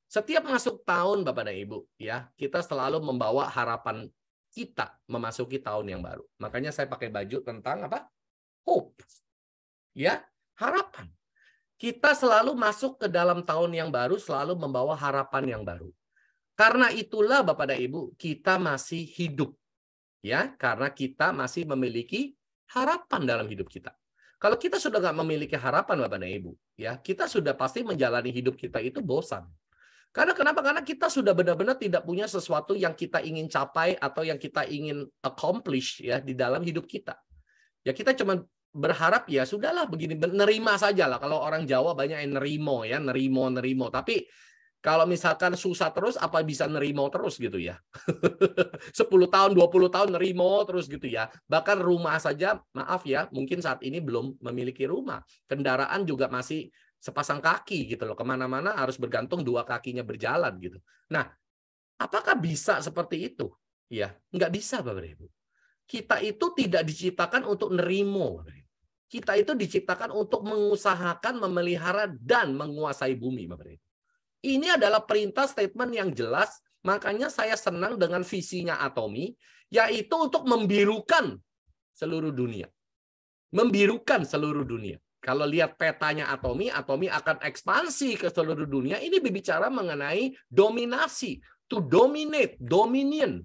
Setiap masuk tahun, Bapak dan Ibu, ya, kita selalu membawa harapan kita memasuki tahun yang baru. Makanya saya pakai baju tentang apa? Hope. Ya, harapan. Kita selalu masuk ke dalam tahun yang baru, selalu membawa harapan yang baru. Karena itulah Bapak dan Ibu, kita masih hidup. Ya, karena kita masih memiliki harapan dalam hidup kita. Kalau kita sudah nggak memiliki harapan Bapak dan Ibu, ya, kita sudah pasti menjalani hidup kita itu bosan. Karena kenapa? Karena kita sudah benar-benar tidak punya sesuatu yang kita ingin capai atau yang kita ingin accomplish ya di dalam hidup kita. Ya kita cuma berharap ya sudahlah begini, nerima saja lah. Kalau orang Jawa banyak yang nerimo ya, nerimo. Tapi kalau misalkan susah terus, apa bisa nerimo terus gitu ya? 10 tahun, 20 tahun nerimo terus gitu ya. Bahkan rumah saja, maaf ya, mungkin saat ini belum memiliki rumah. Kendaraan juga masih sepasang kaki gitu loh. Kemana-mana harus bergantung dua kakinya berjalan gitu. Nah, apakah bisa seperti itu? Ya, nggak bisa Bapak Ibu. Kita itu tidak diciptakan untuk nerimo. Kita itu diciptakan untuk mengusahakan, memelihara, dan menguasai bumi Bapak Ibu. Ini adalah perintah statement yang jelas, makanya saya senang dengan visinya Atomi, yaitu untuk membirukan seluruh dunia. Membirukan seluruh dunia. Kalau lihat petanya Atomi akan ekspansi ke seluruh dunia. Ini berbicara mengenai dominasi, to dominate, dominion,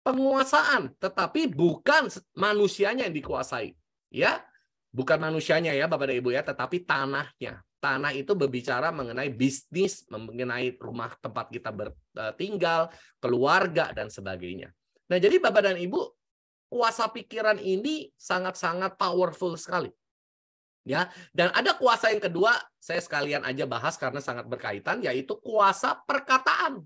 penguasaan, tetapi bukan manusianya yang dikuasai. Ya, bukan manusianya ya Bapak dan Ibu ya, tetapi tanahnya. Tanah itu berbicara mengenai bisnis, mengenai rumah tempat kita tinggal, keluarga, dan sebagainya. Nah, jadi Bapak dan Ibu, kuasa pikiran ini sangat-sangat powerful sekali. Ya, dan ada kuasa yang kedua, saya sekalian aja bahas karena sangat berkaitan, yaitu kuasa perkataan.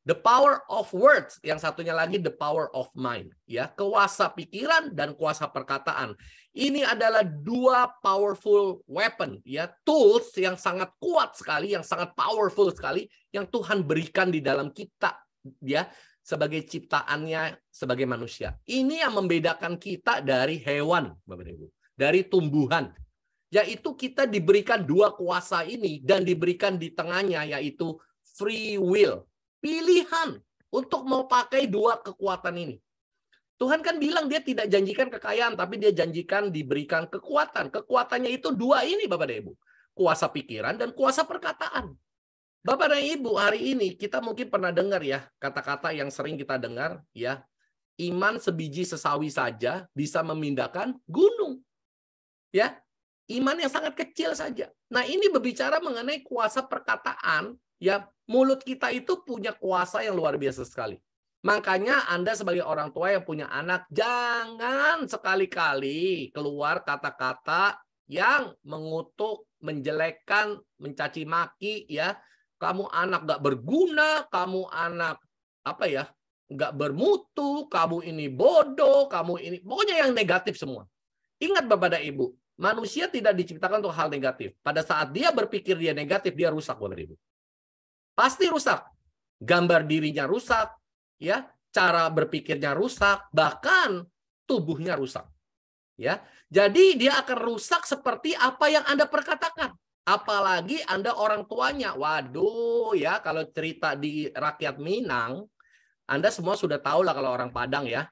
The power of words, yang satunya lagi the power of mind, ya, kuasa pikiran dan kuasa perkataan. Ini adalah dua powerful weapon, ya, tools yang sangat kuat sekali, yang sangat powerful sekali, yang Tuhan berikan di dalam kita, ya, sebagai ciptaannya sebagai manusia. Ini yang membedakan kita dari hewan, Bapak Ibu, dari tumbuhan, yaitu kita diberikan dua kuasa ini dan diberikan di tengahnya yaitu free will. Pilihan untuk mau pakai dua kekuatan ini. Tuhan kan bilang dia tidak janjikan kekayaan, tapi dia janjikan diberikan kekuatan. Kekuatannya itu dua ini Bapak dan Ibu. Kuasa pikiran dan kuasa perkataan. Bapak dan Ibu, hari ini kita mungkin pernah dengar ya, kata-kata yang sering kita dengar, ya, iman sebiji sesawi saja bisa memindahkan gunung. Ya, iman yang sangat kecil saja. Nah, ini berbicara mengenai kuasa perkataan. Ya, mulut kita itu punya kuasa yang luar biasa sekali. Makanya Anda sebagai orang tua yang punya anak, jangan sekali-kali keluar kata-kata yang mengutuk, menjelekkan, mencaci maki ya kamu anak nggak berguna, kamu anak apa ya, nggak bermutu, kamu ini bodoh, kamu ini, pokoknya yang negatif semua. Ingat Bapak dan Ibu, manusia tidak diciptakan untuk hal negatif. Pada saat dia berpikir dia negatif, dia rusak Bapak dan Ibu. Pasti rusak. Gambar dirinya rusak, ya, cara berpikirnya rusak, bahkan tubuhnya rusak. Ya. Jadi dia akan rusak seperti apa yang Anda perkatakan. Apalagi Anda orang tuanya. Waduh, ya, kalau cerita di rakyat Minang, Anda semua sudah tahu lah kalau orang Padang ya.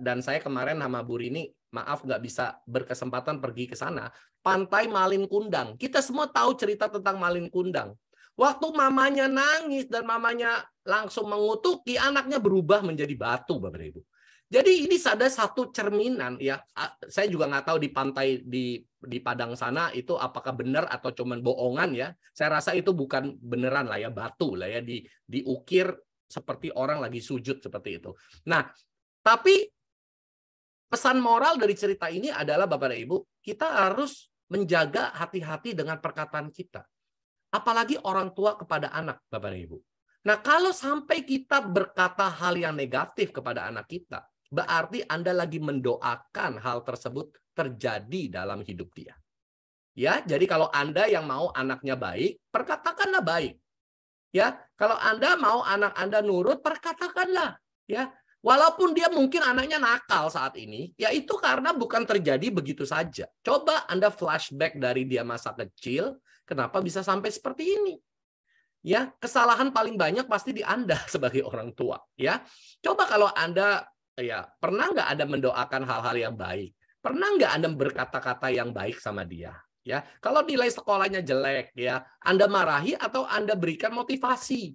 Dan saya kemarin sama Bu Rini, maaf nggak bisa berkesempatan pergi ke sana. Pantai Malin Kundang. Kita semua tahu cerita tentang Malin Kundang. Waktu mamanya nangis dan mamanya langsung mengutuki, anaknya berubah menjadi batu, Bapak Ibu. Jadi ini ada satu cerminan ya. Saya juga nggak tahu di pantai di Padang sana itu apakah benar atau cuman bohongan ya. Saya rasa itu bukan beneran lah ya, batu lah ya, diukir seperti orang lagi sujud seperti itu. Nah, tapi pesan moral dari cerita ini adalah Bapak dan Ibu, kita harus menjaga hati-hati dengan perkataan kita. Apalagi orang tua kepada anak, Bapak dan Ibu. Nah, kalau sampai kita berkata hal yang negatif kepada anak kita, berarti Anda lagi mendoakan hal tersebut terjadi dalam hidup dia. Ya, jadi kalau Anda yang mau anaknya baik, perkatakanlah baik. Ya, kalau Anda mau anak Anda nurut, perkatakanlah. Ya, walaupun dia mungkin anaknya nakal saat ini, ya itu karena bukan terjadi begitu saja. Coba Anda flashback dari dia masa kecil, kenapa bisa sampai seperti ini? Ya, kesalahan paling banyak pasti di Anda sebagai orang tua. Ya, coba kalau Anda ya pernah nggak Anda mendoakan hal-hal yang baik? Pernah nggak Anda berkata-kata yang baik sama dia? Ya, kalau nilai sekolahnya jelek, ya Anda marahi atau Anda berikan motivasi.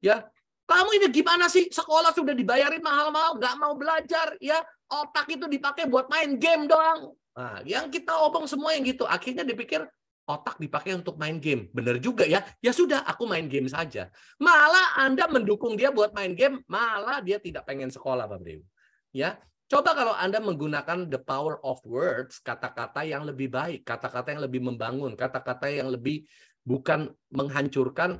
Ya, kamu ini gimana sih? Sekolah sudah dibayarin mahal-mahal, nggak mau belajar, ya otak itu dipakai buat main game doang. Nah, yang kita omong semua yang gitu, akhirnya dipikir otak dipakai untuk main game. Bener juga ya. Ya sudah, aku main game saja. Malah Anda mendukung dia buat main game, malah dia tidak pengen sekolah, Bapak Ibu. Ya, coba kalau Anda menggunakan the power of words, kata-kata yang lebih baik, kata-kata yang lebih membangun, kata-kata yang lebih bukan menghancurkan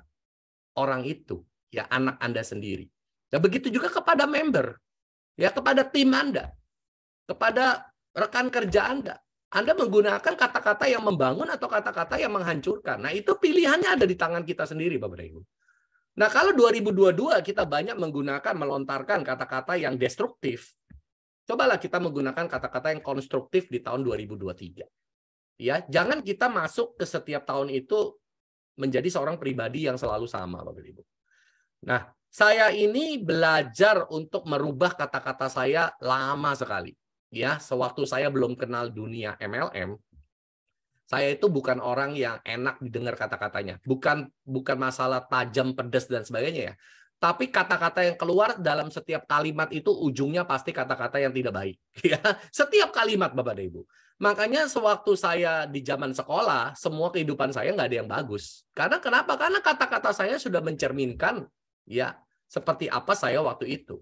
orang itu, ya anak Anda sendiri. Ya begitu juga kepada member, ya kepada tim Anda, kepada rekan kerja Anda. Anda menggunakan kata-kata yang membangun atau kata-kata yang menghancurkan. Nah, itu pilihannya ada di tangan kita sendiri, Bapak Ibu. Nah, kalau 2022 kita banyak menggunakan, melontarkan kata-kata yang destruktif, cobalah kita menggunakan kata-kata yang konstruktif di tahun 2023. Ya, jangan kita masuk ke setiap tahun itu menjadi seorang pribadi yang selalu sama, Bapak Ibu. Nah, saya ini belajar untuk merubah kata-kata saya lama sekali. Ya, sewaktu saya belum kenal dunia MLM, saya itu bukan orang yang enak didengar kata-katanya. Bukan masalah tajam, pedas dan sebagainya ya. Tapi kata-kata yang keluar dalam setiap kalimat itu ujungnya pasti kata-kata yang tidak baik. Ya, setiap kalimat Bapak dan Ibu. Makanya sewaktu saya di zaman sekolah, semua kehidupan saya nggak ada yang bagus. Karena kenapa? Karena kata-kata saya sudah mencerminkan ya seperti apa saya waktu itu.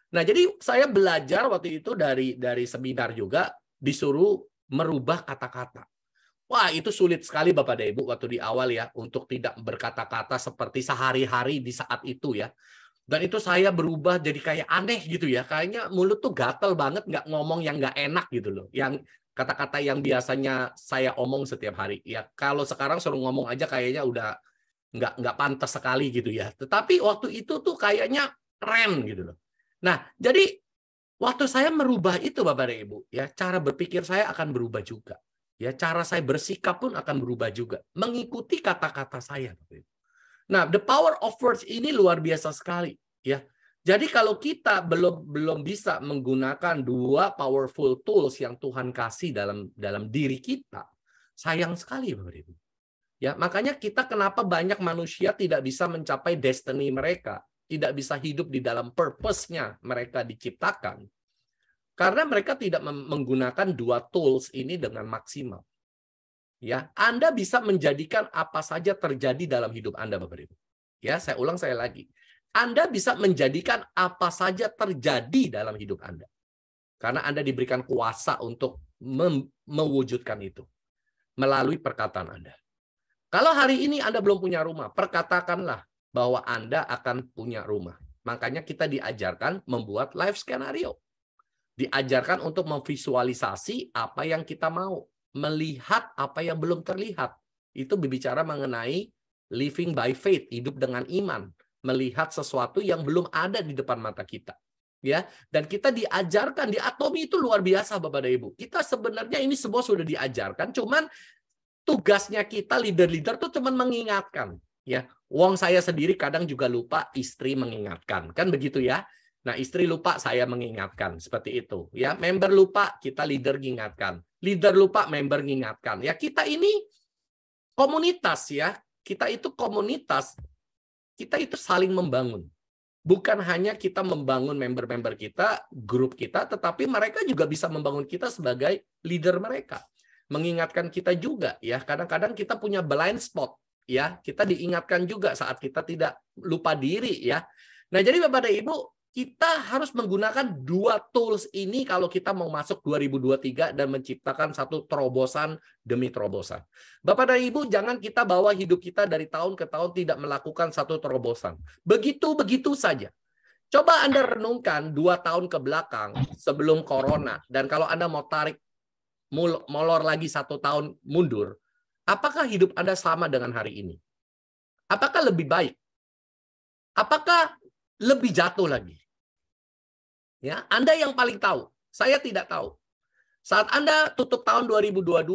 Nah, jadi saya belajar waktu itu dari seminar juga disuruh merubah kata-kata. Wah, itu sulit sekali Bapak dan Ibu waktu di awal ya, untuk tidak berkata-kata seperti sehari-hari di saat itu ya. Dan itu saya berubah jadi kayak aneh gitu ya. Kayaknya mulut tuh gatel banget, nggak ngomong yang nggak enak gitu loh. Yang kata-kata yang biasanya saya omong setiap hari. Ya kalau sekarang suruh ngomong aja kayaknya udah nggak pantas sekali gitu ya. Tetapi waktu itu tuh kayaknya keren gitu loh. Nah, jadi waktu saya merubah itu Bapak dan Ibu, ya cara berpikir saya akan berubah juga. Ya, cara saya bersikap pun akan berubah juga, mengikuti kata-kata saya. Nah, the power of words ini luar biasa sekali, ya. Jadi kalau kita belum bisa menggunakan dua powerful tools yang Tuhan kasih dalam diri kita, sayang sekali, Bapak Ibu. Ya, makanya kita kenapa banyak manusia tidak bisa mencapai destiny mereka, tidak bisa hidup di dalam purpose-nya mereka diciptakan. Karena mereka tidak menggunakan dua tools ini dengan maksimal. Ya, Anda bisa menjadikan apa saja terjadi dalam hidup Anda, Bapak Ibu. Ya, saya ulang saya lagi. Anda bisa menjadikan apa saja terjadi dalam hidup Anda. Karena Anda diberikan kuasa untuk mewujudkan itu melalui perkataan Anda. Kalau hari ini Anda belum punya rumah, perkatakanlah bahwa Anda akan punya rumah. Makanya kita diajarkan membuat life scenario. Diajarkan untuk memvisualisasi apa yang kita mau. Melihat apa yang belum terlihat. Itu berbicara mengenai living by faith, hidup dengan iman. Melihat sesuatu yang belum ada di depan mata kita. Ya, dan kita diajarkan di Atomi itu luar biasa Bapak dan Ibu. Kita sebenarnya ini semua sudah diajarkan, cuman tugasnya kita leader-leader tuh cuman mengingatkan. Ya, wong saya sendiri kadang juga lupa, istri mengingatkan. Kan begitu ya? Nah, istri lupa, saya mengingatkan. Seperti itu. Ya, member lupa, kita leader mengingatkan. Leader lupa, member mengingatkan. Ya, kita ini komunitas ya. Kita itu komunitas. Kita itu saling membangun. Bukan hanya kita membangun member-member kita, grup kita, tetapi mereka juga bisa membangun kita sebagai leader mereka. Mengingatkan kita juga ya, kadang-kadang kita punya blind spot ya, kita diingatkan juga saat kita tidak lupa diri ya. Nah, jadi Bapak dan Ibu, kita harus menggunakan dua tools ini kalau kita mau masuk 2023 dan menciptakan satu terobosan demi terobosan. Bapak dan Ibu, jangan kita bawa hidup kita dari tahun ke tahun tidak melakukan satu terobosan. Begitu-begitu saja. Coba Anda renungkan 2 tahun ke belakang sebelum Corona, dan kalau Anda mau tarik molor lagi 1 tahun mundur, apakah hidup Anda sama dengan hari ini? Apakah lebih baik? Apakah lebih jatuh lagi? Ya, Anda yang paling tahu. Saya tidak tahu. Saat Anda tutup tahun 2022,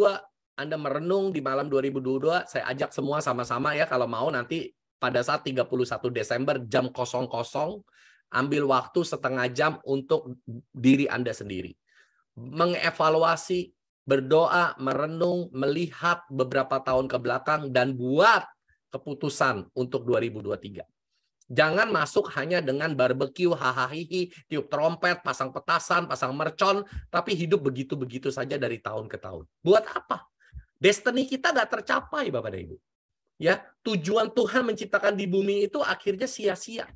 Anda merenung di malam 2022, saya ajak semua sama-sama ya, kalau mau nanti pada saat 31 Desember jam 00, ambil waktu setengah jam untuk diri Anda sendiri. Mengevaluasi, berdoa, merenung, melihat beberapa tahun ke belakang, dan buat keputusan untuk 2023. Jangan masuk hanya dengan barbecue, hahaha, tiup trompet, pasang petasan, pasang mercon, tapi hidup begitu-begitu saja dari tahun ke tahun. Buat apa? Destiny kita nggak tercapai, Bapak dan Ibu. Ya, tujuan Tuhan menciptakan di bumi itu akhirnya sia-sia.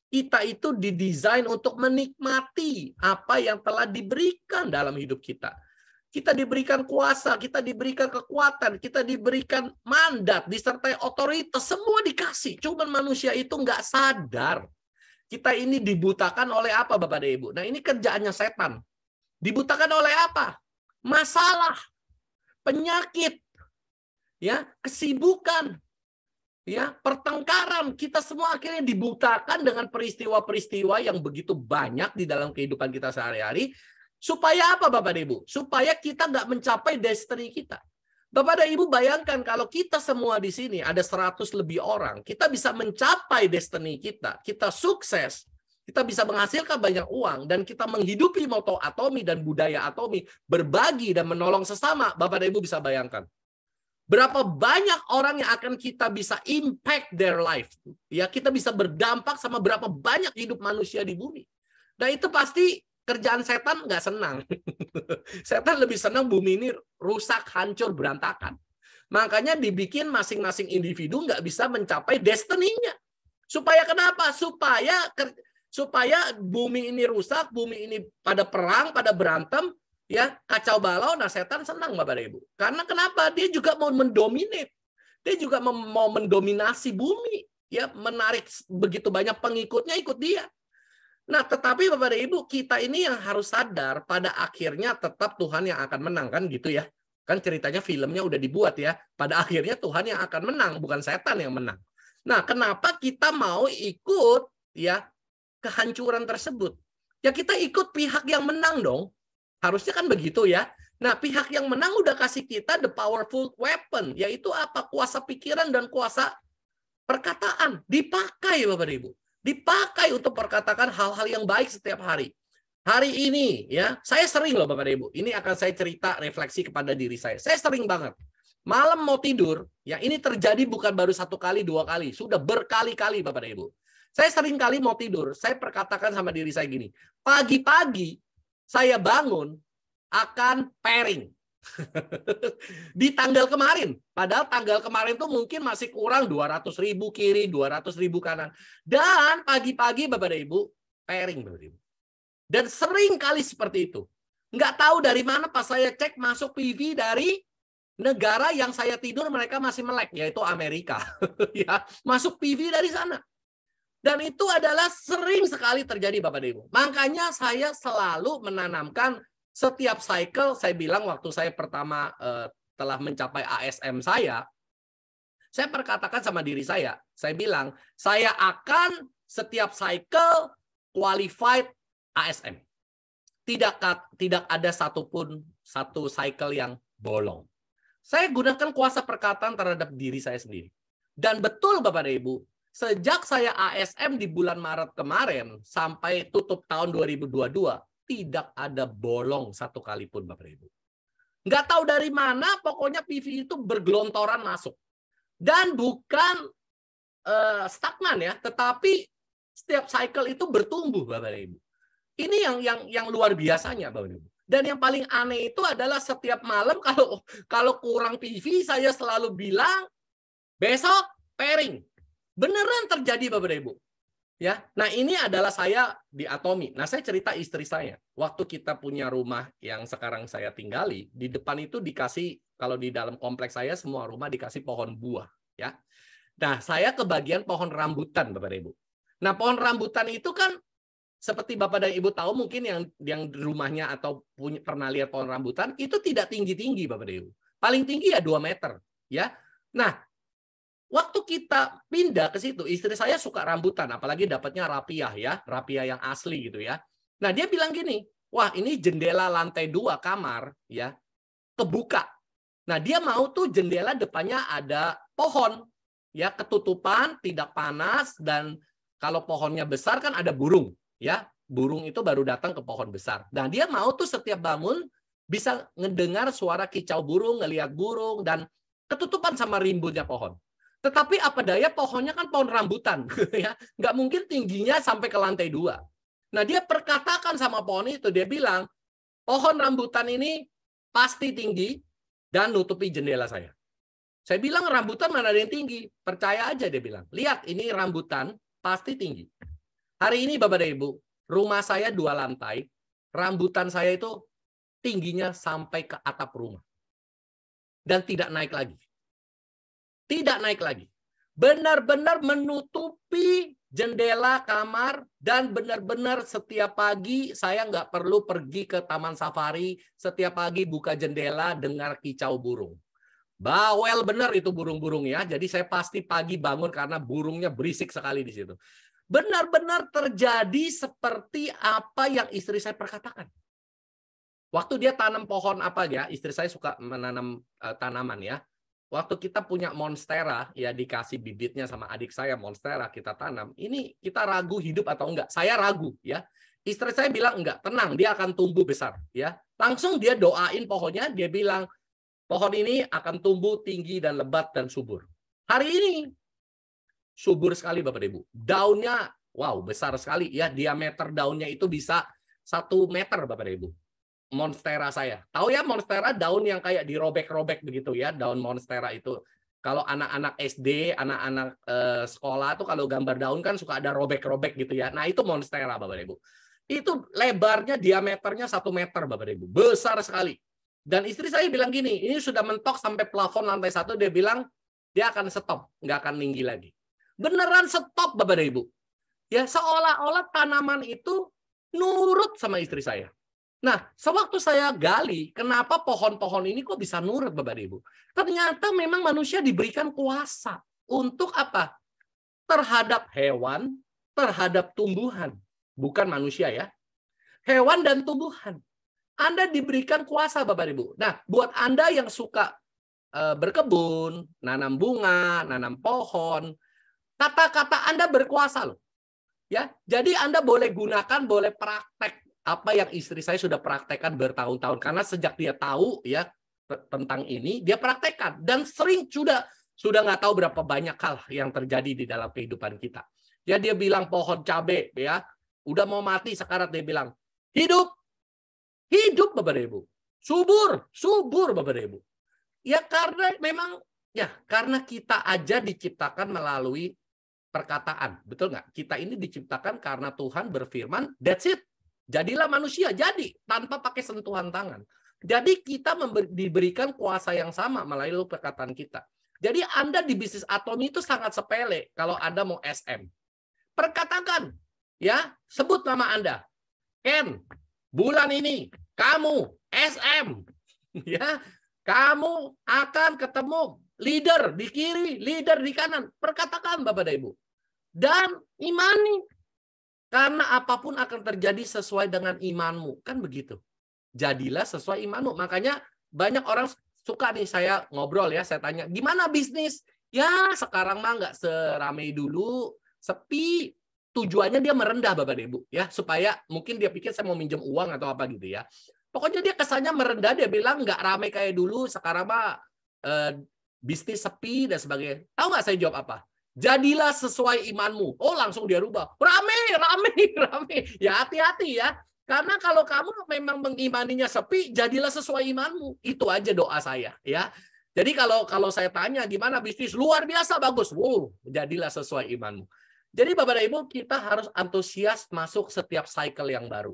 Kita itu didesain untuk menikmati apa yang telah diberikan dalam hidup kita. Kita diberikan kuasa, kita diberikan kekuatan, kita diberikan mandat, disertai otoritas, semua dikasih. Cuman manusia itu nggak sadar. Kita ini dibutakan oleh apa, Bapak dan Ibu? Nah, ini kerjaannya setan. Dibutakan oleh apa? Masalah, penyakit, ya, kesibukan, ya, pertengkaran. Kita semua akhirnya dibutakan dengan peristiwa-peristiwa yang begitu banyak di dalam kehidupan kita sehari-hari. Supaya apa Bapak dan Ibu? Supaya kita nggak mencapai destiny kita. Bapak dan Ibu bayangkan kalau kita semua di sini ada 100 lebih orang, kita bisa mencapai destiny kita, kita sukses, kita bisa menghasilkan banyak uang, dan kita menghidupi moto Atomi dan budaya Atomi, berbagi dan menolong sesama. Bapak dan Ibu bisa bayangkan. Berapa banyak orang yang akan kita bisa impact their life. Ya, kita bisa berdampak sama berapa banyak hidup manusia di bumi. Nah, itu pasti kerjaan setan nggak senang. Setan lebih senang bumi ini rusak, hancur, berantakan. Makanya dibikin masing-masing individu nggak bisa mencapai destiny-nya. Supaya kenapa? Supaya bumi ini rusak, bumi ini pada perang, pada berantem, ya, kacau balau. Nah, setan senang Bapak dan Ibu. Karena kenapa? Dia juga mau mendominate. Dia juga mau mendominasi bumi, ya, menarik begitu banyak pengikutnya ikut dia. Nah, tetapi Bapak dan Ibu, kita ini yang harus sadar pada akhirnya tetap Tuhan yang akan menang, kan gitu ya. Kan ceritanya filmnya udah dibuat ya. Pada akhirnya Tuhan yang akan menang, bukan setan yang menang. Nah, kenapa kita mau ikut ya kehancuran tersebut? Ya kita ikut pihak yang menang dong. Harusnya kan begitu ya. Nah, pihak yang menang udah kasih kita the powerful weapon, yaitu apa? Kuasa pikiran dan kuasa perkataan. Dipakai Bapak dan Ibu. Dipakai untuk perkatakan hal-hal yang baik setiap hari. Hari ini ya, saya sering loh Bapak dan Ibu. Ini akan saya cerita refleksi kepada diri saya. Saya sering banget. Malam mau tidur, ya ini terjadi bukan baru 1 kali, 2 kali. Sudah berkali-kali Bapak dan Ibu. Saya sering kali mau tidur, saya perkatakan sama diri saya gini. Pagi-pagi saya bangun akan pairing. Di tanggal kemarin, padahal tanggal kemarin tuh mungkin masih kurang 200.000 kiri, 200.000 kanan, dan pagi-pagi Bapak dan Ibu pairing Bapak dan Ibu. Dan sering kali seperti itu. Nggak tahu dari mana pas saya cek masuk PV dari Negara yang saya tidur mereka masih melek, yaitu Amerika. Ya, masuk PV dari sana. Dan itu adalah sering sekali terjadi, Bapak dan Ibu. Makanya saya selalu menanamkan setiap cycle, saya bilang waktu saya pertama telah mencapai ASM saya perkatakan sama diri saya bilang, saya akan setiap cycle qualified ASM. Tidak ada satupun satu cycle yang bolong. Saya gunakan kuasa perkataan terhadap diri saya sendiri. Dan betul Bapak dan Ibu, sejak saya ASM di bulan Maret kemarin sampai tutup tahun 2022, tidak ada bolong satu kali pun Bapak dan Ibu. Nggak tahu dari mana, pokoknya PV itu bergelontoran masuk. Dan bukan stagnan ya, tetapi setiap cycle itu bertumbuh Bapak dan Ibu. Ini yang luar biasanya Bapak dan Ibu. Dan yang paling aneh itu adalah setiap malam kalau kurang PV saya selalu bilang besok pairing. Beneran terjadi Bapak dan Ibu. Ya. Nah, ini adalah saya di Atomi. Nah, saya cerita istri saya. Waktu kita punya rumah yang sekarang saya tinggali, di depan itu dikasih, kalau di dalam kompleks saya semua rumah dikasih pohon buah, ya. Nah, saya kebagian pohon rambutan Bapak dan Ibu. Nah, pohon rambutan itu kan seperti Bapak dan Ibu tahu mungkin yang rumahnya atau pernah lihat pohon rambutan itu tidak tinggi-tinggi Bapak dan Ibu. Paling tinggi ya 2 meter, ya. Nah, waktu kita pindah ke situ, istri saya suka rambutan, apalagi dapatnya rapiah ya, rapiah yang asli gitu ya. Nah, dia bilang gini, wah ini jendela lantai 2 kamar ya, kebuka. Nah, dia mau tuh jendela depannya ada pohon, ya ketutupan, tidak panas, dan kalau pohonnya besar kan ada burung. Ya, burung itu baru datang ke pohon besar. Nah, dia mau tuh setiap bangun bisa ngedengar suara kicau burung, ngelihat burung, dan ketutupan sama rimbunnya pohon. Tetapi apa daya pohonnya kan pohon rambutan, ya nggak mungkin tingginya sampai ke lantai 2. Nah, dia perkatakan sama pohon itu, dia bilang, pohon rambutan ini pasti tinggi dan nutupi jendela saya. Saya bilang, rambutan mana ada yang tinggi? Percaya aja, dia bilang. Lihat, ini rambutan pasti tinggi. Hari ini Bapak dan Ibu, rumah saya 2 lantai, rambutan saya itu tingginya sampai ke atap rumah. Dan tidak naik lagi. Tidak naik lagi. Benar-benar menutupi jendela kamar dan benar-benar setiap pagi saya nggak perlu pergi ke taman safari, setiap pagi buka jendela dengar kicau burung. Bawel benar itu burung-burung ya. Jadi saya pasti pagi bangun karena burungnya berisik sekali di situ. Benar-benar terjadi seperti apa yang istri saya perkatakan. Waktu dia tanam pohon apa ya, istri saya suka menanam tanaman ya. Waktu kita punya monstera, ya dikasih bibitnya sama adik saya, monstera kita tanam. Ini kita ragu hidup atau enggak? Saya ragu ya. Istri saya bilang enggak, tenang, dia akan tumbuh besar ya. Langsung dia doain pohonnya, dia bilang pohon ini akan tumbuh tinggi dan lebat dan subur. Hari ini subur sekali Bapak Ibu. Daunnya wow besar sekali ya, diameter daunnya itu bisa 1 meter Bapak Ibu. Monstera saya. Tahu ya monstera daun yang kayak dirobek-robek begitu ya, daun monstera itu. Kalau anak-anak SD, anak-anak sekolah tuh kalau gambar daun kan suka ada robek-robek gitu ya. Nah, itu monstera Bapak Ibu. Itu lebarnya diameternya 1 meter Bapak Ibu. Besar sekali. Dan istri saya bilang gini, ini sudah mentok sampai plafon lantai 1, dia bilang dia akan stop, nggak akan tinggi lagi. Beneran stop Bapak dan Ibu. Ya, seolah-olah tanaman itu nurut sama istri saya. Nah, sewaktu saya gali, kenapa pohon-pohon ini kok bisa nurut Bapak dan Ibu? Ternyata memang manusia diberikan kuasa untuk apa? Terhadap hewan, terhadap tumbuhan. Bukan manusia ya. Hewan dan tumbuhan. Anda diberikan kuasa Bapak Ibu. Nah, buat Anda yang suka berkebun, nanam bunga, nanam pohon, kata-kata Anda berkuasa loh. Ya, jadi Anda boleh gunakan, boleh praktek apa yang istri saya sudah praktekkan bertahun-tahun, karena sejak dia tahu ya tentang ini, dia praktekkan dan sering sudah nggak tahu berapa banyak hal yang terjadi di dalam kehidupan kita. Ya, dia bilang pohon cabai ya, udah mau mati sekarat, dia bilang hidup Bapak dan Ibu, subur Bapak dan Ibu. Ya karena memang ya karena kita aja diciptakan melalui perkataan, betul nggak? Kita ini diciptakan karena Tuhan berfirman, that's it. Jadilah manusia, jadi tanpa pakai sentuhan tangan. Jadi kita diberikan kuasa yang sama melalui perkataan kita. Jadi Anda di bisnis Atomi itu sangat sepele kalau Anda mau SM. Perkatakan, ya, sebut nama Anda. Ken, bulan ini kamu SM, ya, kamu akan ketemu leader di kiri, leader di kanan. Perkatakan Bapak dan Ibu. Dan imani. Karena apapun akan terjadi sesuai dengan imanmu. Kan begitu. Jadilah sesuai imanmu. Makanya banyak orang suka nih saya ngobrol ya, saya tanya, gimana bisnis? Ya sekarang mah nggak seramai dulu, sepi. Tujuannya dia merendah Bapak dan Ibu. Ya, supaya mungkin dia pikir saya mau minjem uang atau apa gitu ya. Pokoknya dia kesannya merendah, dia bilang nggak ramai kayak dulu, sekarang mah bisnis sepi dan sebagainya. Tahu nggak saya jawab apa? Jadilah sesuai imanmu. Oh, langsung dia rubah. Rame. Ya hati-hati ya. Karena kalau kamu memang mengimaninya sepi, jadilah sesuai imanmu. Itu aja doa saya ya. Jadi kalau saya tanya gimana bisnis, luar biasa bagus. Wow, jadilah sesuai imanmu. Jadi Bapak dan Ibu, kita harus antusias masuk setiap cycle yang baru.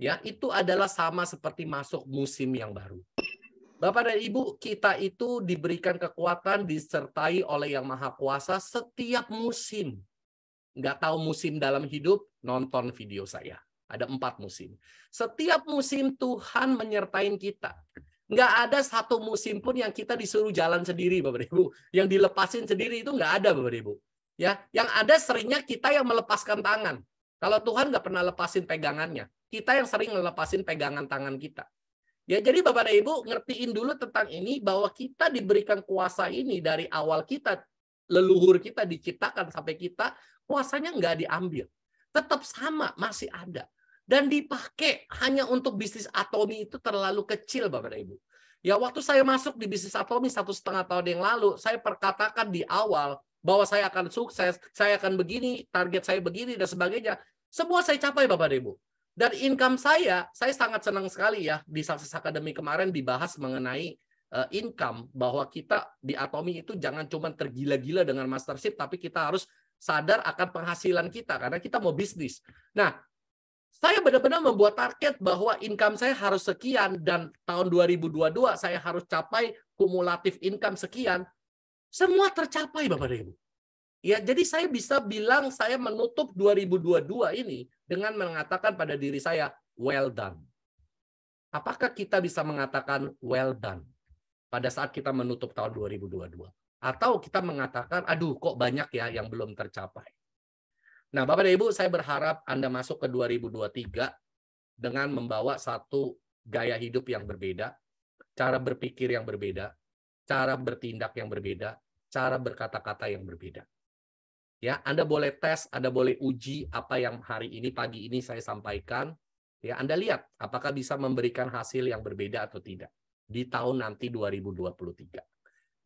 Ya, itu adalah sama seperti masuk musim yang baru. Bapak dan Ibu, kita itu diberikan kekuatan disertai oleh Yang Maha Kuasa setiap musim. Nggak tahu musim dalam hidup, nonton video saya. Ada 4 musim. Setiap musim Tuhan menyertai kita. Nggak ada satu musim pun yang kita disuruh jalan sendiri, Bapak dan Ibu. Yang dilepasin sendiri itu nggak ada, Bapak dan Ibu. Ya, yang ada seringnya kita yang melepaskan tangan. Kalau Tuhan nggak pernah lepasin pegangannya, kita yang sering melepasin pegangan tangan kita. Ya, jadi Bapak dan Ibu ngertiin dulu tentang ini bahwa kita diberikan kuasa ini dari awal kita, leluhur kita diciptakan sampai kita, kuasanya nggak diambil. Tetap sama, masih ada. Dan dipakai hanya untuk bisnis Atomi itu terlalu kecil Bapak dan Ibu. Ya, waktu saya masuk di bisnis Atomi 1,5 tahun yang lalu, saya perkatakan di awal, bahwa saya akan sukses, saya akan begini, target saya begini, dan sebagainya. Semua saya capai, Bapak dan Ibu. Dan income saya sangat senang sekali ya, di Sukses Academy kemarin dibahas mengenai income, bahwa kita di Atomi itu jangan cuma tergila-gila dengan mastership, tapi kita harus sadar akan penghasilan kita, karena kita mau bisnis. Nah, saya benar-benar membuat target bahwa income saya harus sekian, dan tahun 2022 saya harus capai kumulatif income sekian. Semua tercapai Bapak dan Ibu. Ya, jadi saya bisa bilang saya menutup 2022 ini dengan mengatakan pada diri saya, well done. Apakah kita bisa mengatakan well done pada saat kita menutup tahun 2022? Atau kita mengatakan, aduh kok banyak ya yang belum tercapai. Nah, Bapak dan Ibu, saya berharap Anda masuk ke 2023 dengan membawa satu gaya hidup yang berbeda, cara berpikir yang berbeda, cara bertindak yang berbeda, cara berkata-kata yang berbeda. Ya, Anda boleh tes, Anda boleh uji apa yang hari ini, pagi ini saya sampaikan. Ya, Anda lihat apakah bisa memberikan hasil yang berbeda atau tidak di tahun nanti 2023.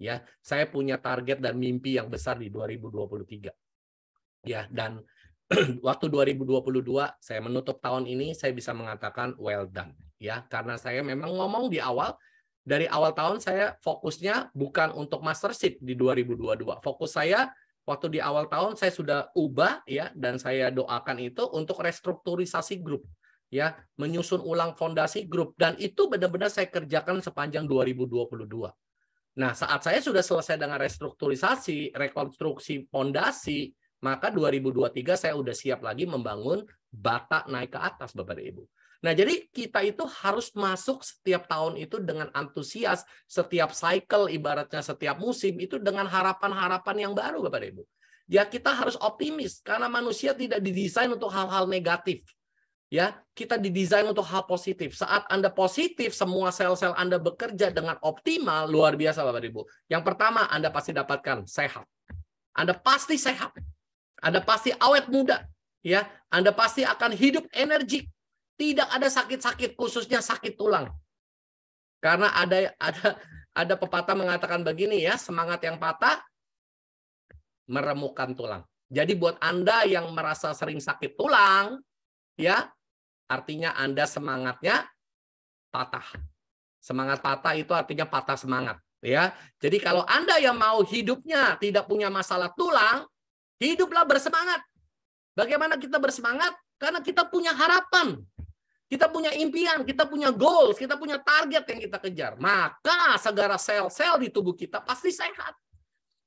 Ya, saya punya target dan mimpi yang besar di 2023. Ya, dan waktu 2022 saya menutup tahun ini, saya bisa mengatakan well done. Ya, karena saya memang ngomong di awal, dari awal tahun saya fokusnya bukan untuk mastership di 2022. Fokus saya waktu di awal tahun saya sudah ubah ya, dan saya doakan itu untuk restrukturisasi grup ya, menyusun ulang fondasi grup, dan itu benar-benar saya kerjakan sepanjang 2022. Nah, saat saya sudah selesai dengan restrukturisasi, rekonstruksi fondasi, maka 2023 saya udah siap lagi membangun bata naik ke atas Bapak dan Ibu. Nah, jadi kita itu harus masuk setiap tahun itu dengan antusias, setiap cycle, ibaratnya setiap musim itu dengan harapan-harapan yang baru, Bapak dan Ibu. Ya, kita harus optimis, karena manusia tidak didesain untuk hal-hal negatif. Ya, kita didesain untuk hal positif. Saat Anda positif, semua sel-sel Anda bekerja dengan optimal, luar biasa, Bapak dan Ibu. Yang pertama, Anda pasti dapatkan sehat. Anda pasti sehat. Anda pasti awet muda. Ya, Anda pasti akan hidup energik. Tidak ada sakit-sakit, khususnya sakit tulang. Karena ada pepatah mengatakan begini ya, semangat yang patah meremukkan tulang. Jadi buat Anda yang merasa sering sakit tulang, ya, artinya Anda semangatnya patah. Semangat patah itu artinya patah semangat, ya. Jadi kalau Anda yang mau hidupnya tidak punya masalah tulang, hiduplah bersemangat. Bagaimana kita bersemangat? Karena kita punya harapan. Kita punya impian, kita punya goals, kita punya target yang kita kejar. Maka segala sel-sel di tubuh kita pasti sehat.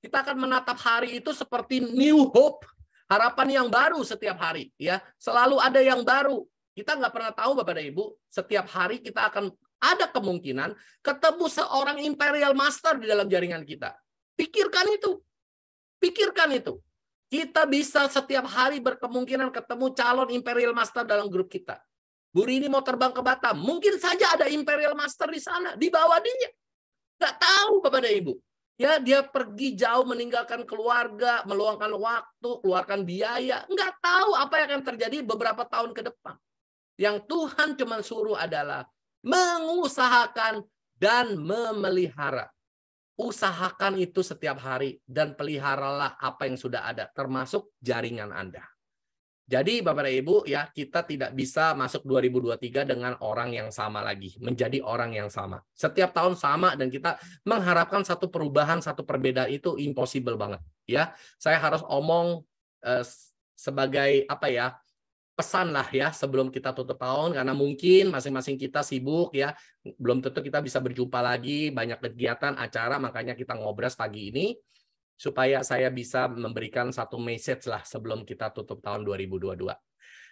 Kita akan menatap hari itu seperti new hope, harapan yang baru setiap hari. Ya, selalu ada yang baru. Kita nggak pernah tahu, Bapak dan Ibu, setiap hari kita akan ada kemungkinan ketemu seorang imperial master di dalam jaringan kita. Pikirkan itu. Pikirkan itu. Kita bisa setiap hari berkemungkinan ketemu calon imperial master dalam grup kita. Bu Rini mau terbang ke Batam. Mungkin saja ada imperial master di sana. Di bawah dia. Nggak tahu, Bapak dan Ibu. Ya, dia pergi jauh meninggalkan keluarga, meluangkan waktu, keluarkan biaya. Nggak tahu apa yang akan terjadi beberapa tahun ke depan. Yang Tuhan cuma suruh adalah mengusahakan dan memelihara. Usahakan itu setiap hari dan peliharalah apa yang sudah ada, termasuk jaringan Anda. Jadi Bapak dan Ibu, ya, kita tidak bisa masuk 2023 dengan orang yang sama lagi, menjadi orang yang sama. Setiap tahun sama dan kita mengharapkan satu perubahan, satu perbedaan itu impossible banget, ya. Saya harus omong sebagai apa ya? Pesan lah ya sebelum kita tutup tahun, karena mungkin masing-masing kita sibuk ya, belum tentu kita bisa berjumpa lagi, banyak kegiatan, acara, makanya kita ngobrol pagi ini supaya saya bisa memberikan satu message lah sebelum kita tutup tahun 2022.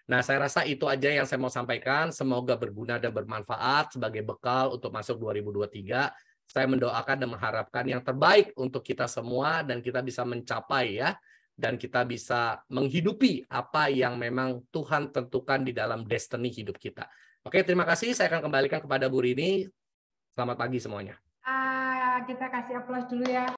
Nah, saya rasa itu aja yang saya mau sampaikan. Semoga berguna dan bermanfaat sebagai bekal untuk masuk 2023. Saya mendoakan dan mengharapkan yang terbaik untuk kita semua dan kita bisa mencapai ya, dan kita bisa menghidupi apa yang memang Tuhan tentukan di dalam destiny hidup kita. Oke, terima kasih. Saya akan kembalikan kepada Bu Rini. Selamat pagi semuanya. Kita kasih aplaus dulu ya.